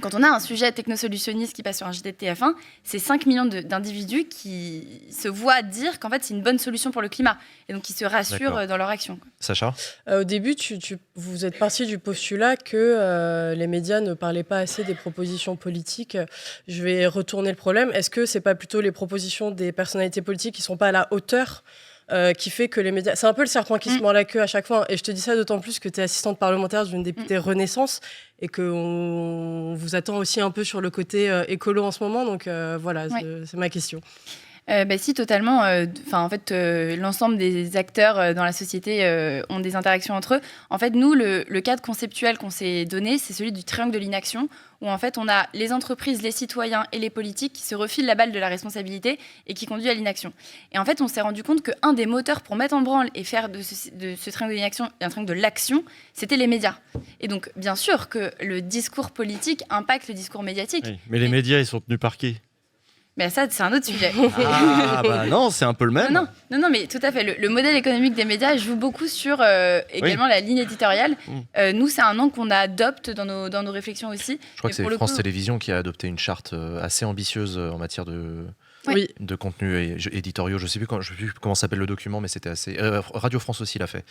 Quand on a un sujet technosolutionniste qui passe sur un JT de TF1, c'est 5 millions d'individus qui se voient dire qu'en fait, c'est une bonne solution pour le climat. Et donc, qui se rassurent dans leur action. Sacha ? Au début, vous êtes parti du postulat que les médias ne parlaient pas assez des propositions politiques. Je vais retourner le problème. Est-ce que ce n'est pas plutôt les propositions des personnalités politiques qui ne sont pas à la hauteur qui fait que les médias... C'est un peu le serpent qui se mord la queue à chaque fois. Et je te dis ça d'autant plus que tu es assistante parlementaire d'une députée Renaissance et qu'on vous attend aussi un peu sur le côté écolo en ce moment. Donc voilà, c'est ma question. Si, totalement. En fait, l'ensemble des acteurs dans la société ont des interactions entre eux. En fait, nous, le cadre conceptuel qu'on s'est donné, c'est celui du triangle de l'inaction, où en fait, on a les entreprises, les citoyens et les politiques qui se refilent la balle de la responsabilité et qui conduit à l'inaction. Et en fait, on s'est rendu compte qu'un des moteurs pour mettre en branle et faire de ce triangle de l'inaction un triangle de l'action, c'était les médias. Et donc, bien sûr que le discours politique impacte le discours médiatique. Oui, mais les médias, ils sont tenus par qui ? Mais ça, c'est un autre sujet. Ah, bah non, c'est un peu le même. Non, mais tout à fait. Le modèle économique des médias joue beaucoup sur également la ligne éditoriale. Nous, c'est un angle qu'on adopte dans nos réflexions aussi. Je crois que c'est France Télévisions qui a adopté une charte assez ambitieuse en matière de contenu éditoriaux. Je ne sais plus comment s'appelle le document, mais c'était assez... Radio France aussi l'a fait.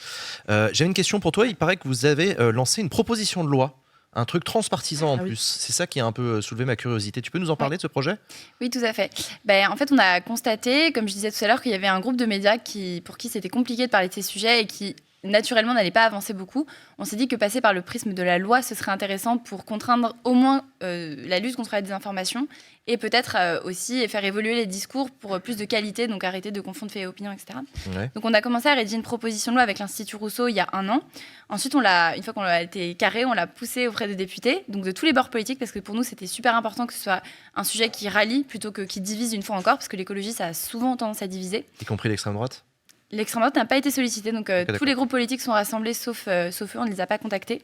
J'ai une question pour toi. Il paraît que vous avez lancé une proposition de loi. Un truc transpartisan en plus. C'est ça qui a un peu soulevé ma curiosité. Tu peux nous en parler de ce projet ? Oui, tout à fait. En fait, on a constaté, comme je disais tout à l'heure, qu'il y avait un groupe de médias pour qui c'était compliqué de parler de ces sujets et qui, naturellement, n'allait pas avancer beaucoup. On s'est dit que passer par le prisme de la loi, ce serait intéressant pour contraindre au moins la lutte contre la désinformation et peut-être aussi faire évoluer les discours pour plus de qualité, donc arrêter de confondre faits et opinions, etc. Ouais. Donc on a commencé à rédiger une proposition de loi avec l'Institut Rousseau il y a 1 an. Ensuite, une fois qu'on a été carré, on l'a poussé auprès des députés, donc de tous les bords politiques, parce que pour nous, c'était super important que ce soit un sujet qui rallie plutôt que qui divise une fois encore, parce que l'écologie, ça a souvent tendance à diviser. Y compris l'extrême droite ? L'extrême droite n'a pas été sollicitée, donc tous les groupes politiques sont rassemblés, sauf eux, on ne les a pas contactés.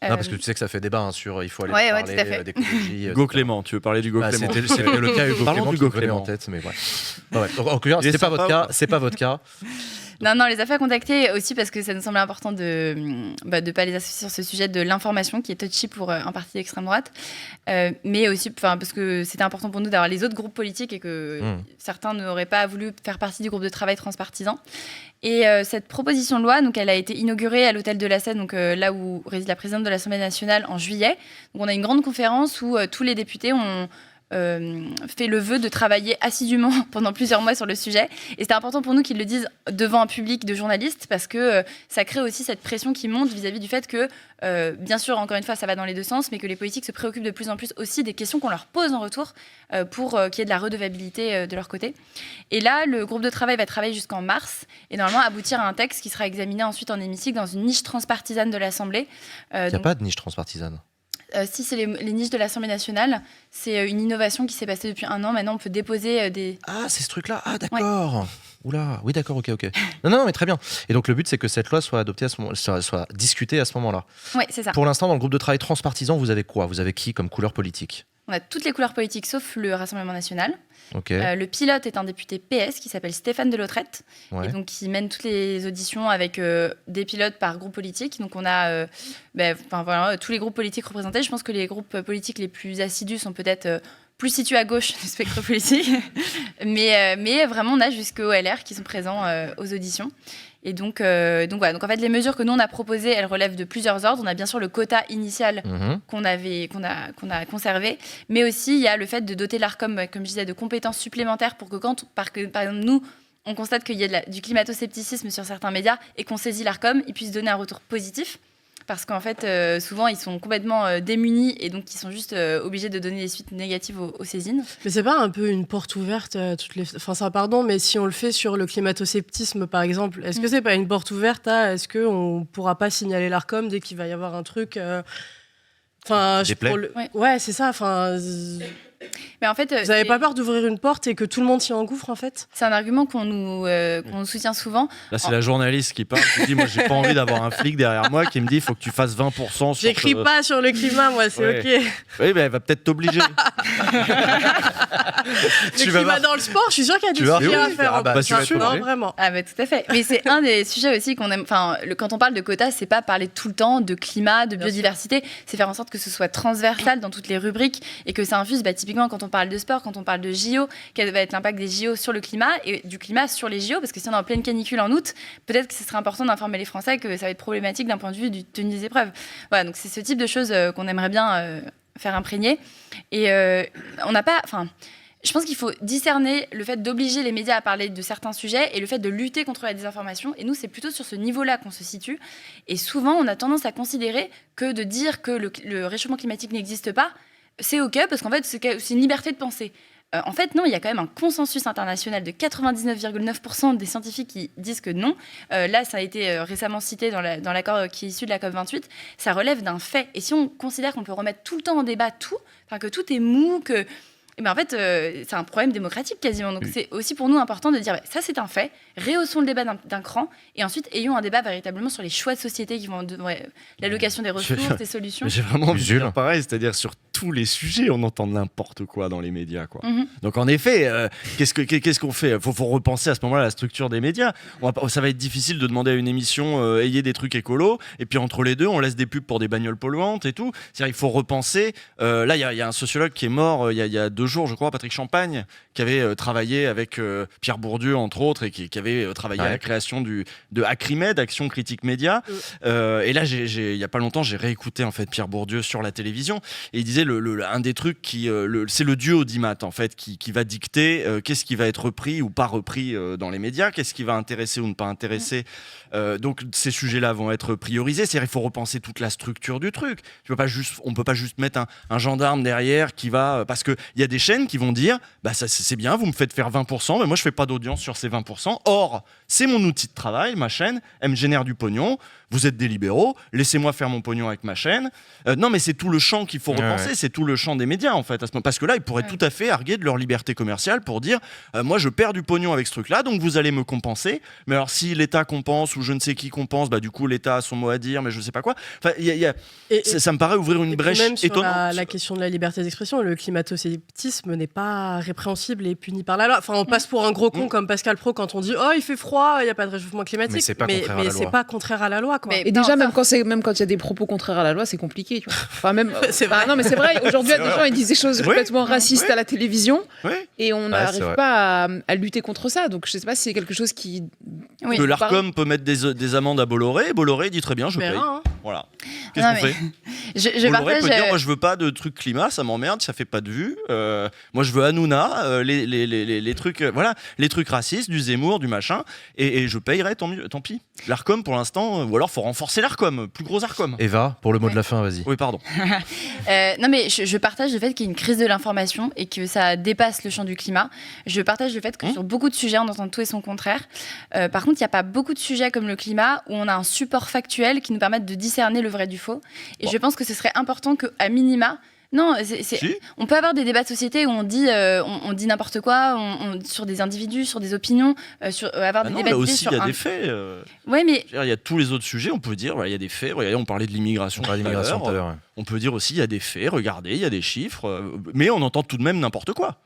Non, parce que tu sais que ça fait débat sur il faut aller parler d'écologie. Hugo Clément, tu veux parler du Hugo Clément ? C'était le cas Hugo Clément qui me venait en tête, mais ouais. En tout cas, c'est pas votre cas. Non, on les a fait contacter aussi parce que ça nous semblait important de ne pas les associer sur ce sujet de l'information qui est touchy pour un parti d'extrême droite. Mais aussi parce que c'était important pour nous d'avoir les autres groupes politiques et que certains n'auraient pas voulu faire partie du groupe de travail transpartisan. Et cette proposition de loi, donc, elle a été inaugurée à l'hôtel de la Seine, donc là où réside la présidente de l'Assemblée nationale, en juillet. Donc, on a une grande conférence où tous les députés ont fait le vœu de travailler assidûment pendant plusieurs mois sur le sujet. Et c'était important pour nous qu'ils le disent devant un public de journalistes parce que ça crée aussi cette pression qui monte vis-à-vis du fait que, bien sûr, encore une fois, ça va dans les deux sens, mais que les politiques se préoccupent de plus en plus aussi des questions qu'on leur pose en retour pour qu'il y ait de la redevabilité de leur côté. Et là, le groupe de travail va travailler jusqu'en mars et normalement aboutir à un texte qui sera examiné ensuite en hémicycle dans une niche transpartisane de l'Assemblée. Il n'y a pas de niche transpartisane. Si c'est les niches de l'Assemblée nationale, c'est une innovation qui s'est passée depuis 1 an. Maintenant, on peut déposer des... Ah, c'est ce truc-là. Ah, d'accord. Ouais. Oula, oui, d'accord, ok. Non, mais très bien. Et donc, le but, c'est que cette loi soit adoptée à ce moment, soit discutée à ce moment-là. Oui, c'est ça. Pour l'instant, dans le groupe de travail transpartisan, vous avez quoi ? Vous avez qui comme couleur politique ? On a toutes les couleurs politiques sauf le Rassemblement national. Okay. Le pilote est un député PS qui s'appelle Stéphane Delautrette, et donc qui mène toutes les auditions avec des pilotes par groupe politique. Donc on a tous les groupes politiques représentés. Je pense que les groupes politiques les plus assidus sont peut-être plus situés à gauche du spectre politique, mais vraiment on a jusqu'au LR qui sont présents aux auditions. Et donc en fait, les mesures que nous on a proposées, elles relèvent de plusieurs ordres. On a bien sûr le quota initial qu'on a conservé, mais aussi il y a le fait de doter l'Arcom, comme je disais, de compétences supplémentaires pour que par exemple nous on constate qu'il y a du climato-scepticisme sur certains médias et qu'on saisit l'Arcom, ils puissent donner un retour positif. Parce qu'en fait, souvent, ils sont complètement démunis et donc ils sont juste obligés de donner des suites négatives aux saisines. Mais c'est pas un peu une porte ouverte mais si on le fait sur le climato-sceptisme, par exemple, est-ce que c'est pas une porte ouverte à est-ce qu'on pourra pas signaler l'Arcom dès qu'il va y avoir un truc Ouais, c'est ça. Mais en fait, vous n'avez pas peur d'ouvrir une porte et que tout le monde s'y engouffre, en fait ? C'est un argument qu'on nous soutient souvent. Là, c'est la journaliste qui parle, qui dit, moi, j'ai pas envie d'avoir un flic derrière moi qui me dit, il faut que tu fasses 20% sur... J'écris pas sur le climat, moi, c'est OK. Oui, mais elle va peut-être t'obliger. Le climat dans le sport, je suis sûre qu'il y a du sujet à faire. Non, vraiment. Ah bah, tout à fait. Mais c'est un des sujets aussi qu'on aime... quand on parle de quotas, c'est pas parler tout le temps de climat, de biodiversité, c'est faire en sorte que ce soit transversal dans toutes les rubriques et que ça infuse, typiquement, quand on parle de sport, quand on parle de JO, quel va être l'impact des JO sur le climat et du climat sur les JO, parce que si on est en pleine canicule en août, peut-être que ce serait important d'informer les Français que ça va être problématique d'un point de vue du tenue des épreuves. Voilà, donc c'est ce type de choses qu'on aimerait bien faire imprégner. Et on n'a pas... Je pense qu'il faut discerner le fait d'obliger les médias à parler de certains sujets et le fait de lutter contre la désinformation. Et nous, c'est plutôt sur ce niveau-là qu'on se situe. Et souvent, on a tendance à considérer que de dire que le réchauffement climatique n'existe pas, c'est OK, parce qu'en fait, c'est une liberté de penser. En fait, non, il y a quand même un consensus international de 99,9% des scientifiques qui disent que non. Là, ça a été récemment cité dans l'accord qui est issu de la COP28. Ça relève d'un fait. Et si on considère qu'on peut remettre tout le temps en débat que tout est mou, que... en fait, c'est un problème démocratique quasiment. Donc, c'est aussi pour nous important de dire ça, c'est un fait. Rehaussons le débat d'un cran. Et ensuite, ayons un débat véritablement sur les choix de société qui vont l'allocation des ressources, des solutions. J'ai vraiment envie de dire pareil, c'est-à-dire sur tous les sujets, on entend n'importe quoi dans les médias, quoi. Donc, en effet, qu'est-ce qu'on fait ? Faut repenser à ce moment-là la structure des médias. Ça va être difficile de demander à une émission ayez des trucs écolos. Et puis, entre les deux, on laisse des pubs pour des bagnoles polluantes et tout. C'est-à-dire, il faut repenser. Là, il y a un sociologue qui est mort il y a 2 jours, je crois, Patrick Champagne, qui avait travaillé avec Pierre Bourdieu, entre autres, et qui avait travaillé à la création de Acrimed, Action Critique Média. Et là, il y a pas longtemps, j'ai réécouté en fait Pierre Bourdieu sur la télévision, et il disait un des trucs c'est le dieu audimat en fait qui va dicter qu'est-ce qui va être repris ou pas repris dans les médias, qu'est-ce qui va intéresser ou ne pas intéresser. Donc ces sujets-là vont être priorisés. C'est-à-dire, il faut repenser toute la structure du truc. On peut pas juste mettre un gendarme derrière qui va, parce que il y a des chaînes qui vont dire c'est bien, vous me faites faire 20%, mais moi je fais pas d'audience sur ces 20%. Or, c'est mon outil de travail, ma chaîne, elle me génère du pognon. Vous êtes des libéraux, laissez-moi faire mon pognon avec ma chaîne. Non, mais c'est tout le champ qu'il faut repenser. c'est tout le champ des médias en fait, à ce moment. Parce que là, ils pourraient tout à fait arguer de leur liberté commerciale pour dire moi, je perds du pognon avec ce truc-là, donc vous allez me compenser. Mais alors, si l'État compense ou je ne sais qui compense, du coup, l'État a son mot à dire, mais je ne sais pas quoi. Enfin, ça me paraît ouvrir une brèche même sur étonnante. la question de la liberté d'expression, le climato-sceptisme n'est pas répréhensible et puni par la loi. Enfin, on passe pour un gros con comme Pascal Praud quand on dit oh il fait froid, il n'y a pas de réchauffement climatique. Mais c'est pas contraire à la loi. C'est pas contraire à la loi, quoi. Et déjà, même quand il y a des propos contraires à la loi, c'est compliqué. Tu vois. Enfin, même, c'est vrai. non, mais c'est vrai. Aujourd'hui, il y a des gens ils disent des choses complètement racistes à la télévision, et on c'est n'arrive vrai. pas à lutter contre ça. Donc, je sais pas si c'est quelque chose qui. Que l'Arcom peut mettre des amendes à Bolloré, et Bolloré dit très bien, je paye. Voilà. Qu'est-ce qu'on fait Je Bolloré partage. peut dire, moi je veux pas de trucs climat, ça m'emmerde, ça fait pas de vue. Moi je veux Hanouna, les trucs, les trucs racistes, du Zemmour, du machin, et je payerai, tant pis. L'Arcom pour l'instant, ou alors faut renforcer l'Arcom, plus gros Arcom. Eva, pour le mot de la fin, vas-y. Oui, pardon. Non, mais je partage le fait qu'il y ait une crise de l'information et que ça dépasse le champ du climat. Je partage le fait que sur beaucoup de sujets, on entend tout et son contraire. Par contre, il n'y a pas beaucoup de sujets comme le climat où on a un support factuel qui nous permette de discerner le vrai du faux. Et je pense que ce serait important qu'à minima, non, on peut avoir des débats de société où on dit n'importe quoi sur des individus, sur des opinions, avoir des débats là d'idées aussi, sur il y a des faits. Ouais, mais Il y a tous les autres sujets, on peut dire, il y a des faits. Regardez, on parlait de l'immigration tout à l'heure. On peut dire aussi, il y a des faits, regardez, il y a des chiffres, mais on entend tout de même n'importe quoi.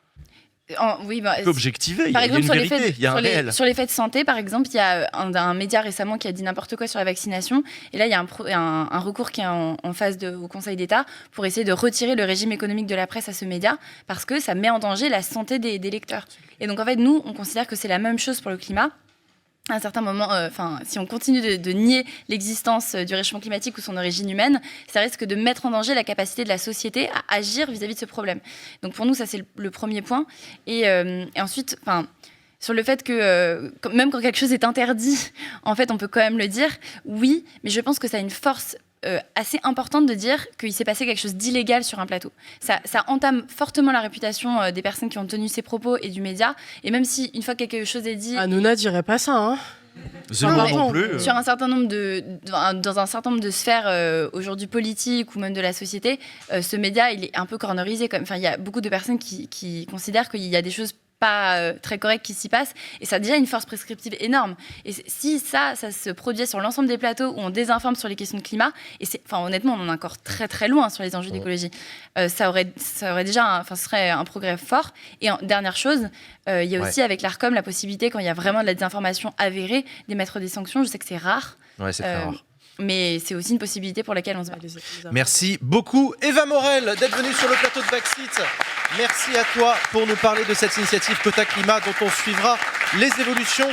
oui, On peut objectiver, il y par a exemple, une vérité, il y a un réel. sur les faits de santé, par exemple, il y a un média récemment qui a dit n'importe quoi sur la vaccination. Et là, il y a un recours qui est en phase au Conseil d'État pour essayer de retirer le régime économique de la presse à ce média parce que ça met en danger la santé des lecteurs. Et donc, en fait, nous, on considère que c'est la même chose pour le climat. À un certain moment, si on continue de nier l'existence du réchauffement climatique ou son origine humaine, ça risque de mettre en danger la capacité de la société à agir vis-à-vis de ce problème. Donc pour nous, ça c'est le premier point. Et ensuite, sur le fait que même quand quelque chose est interdit, en fait, on peut quand même le dire. Oui, mais je pense que ça a une force assez importante de dire qu'il s'est passé quelque chose d'illégal sur un plateau. Ça entame fortement la réputation des personnes qui ont tenu ces propos et du média. Et même si, une fois que quelque chose est dit... Hanouna dirait pas ça, hein. Zemmour non plus. Sur un certain nombre dans un certain nombre de sphères aujourd'hui politiques ou même de la société, ce média, il est un peu cornerisé. Il y a beaucoup de personnes qui considèrent qu'il y a des choses pas très correctes qui s'y passent, et ça a déjà une force prescriptive énorme. Et si ça se produit sur l'ensemble des plateaux où on désinforme sur les questions de climat, et honnêtement, on en est encore très très loin sur les enjeux d'écologie, ça aurait déjà, ce serait un progrès fort. Et dernière chose, il y a aussi avec l'Arcom la possibilité, quand il y a vraiment de la désinformation avérée, d'émettre des sanctions. Je sais que c'est rare. Ouais, c'est très rare. Mais c'est aussi une possibilité pour laquelle on se bat. Merci beaucoup, Eva Morel, d'être venue sur le plateau de Backseat. Merci à toi pour nous parler de cette initiative Quota Climat dont on suivra les évolutions.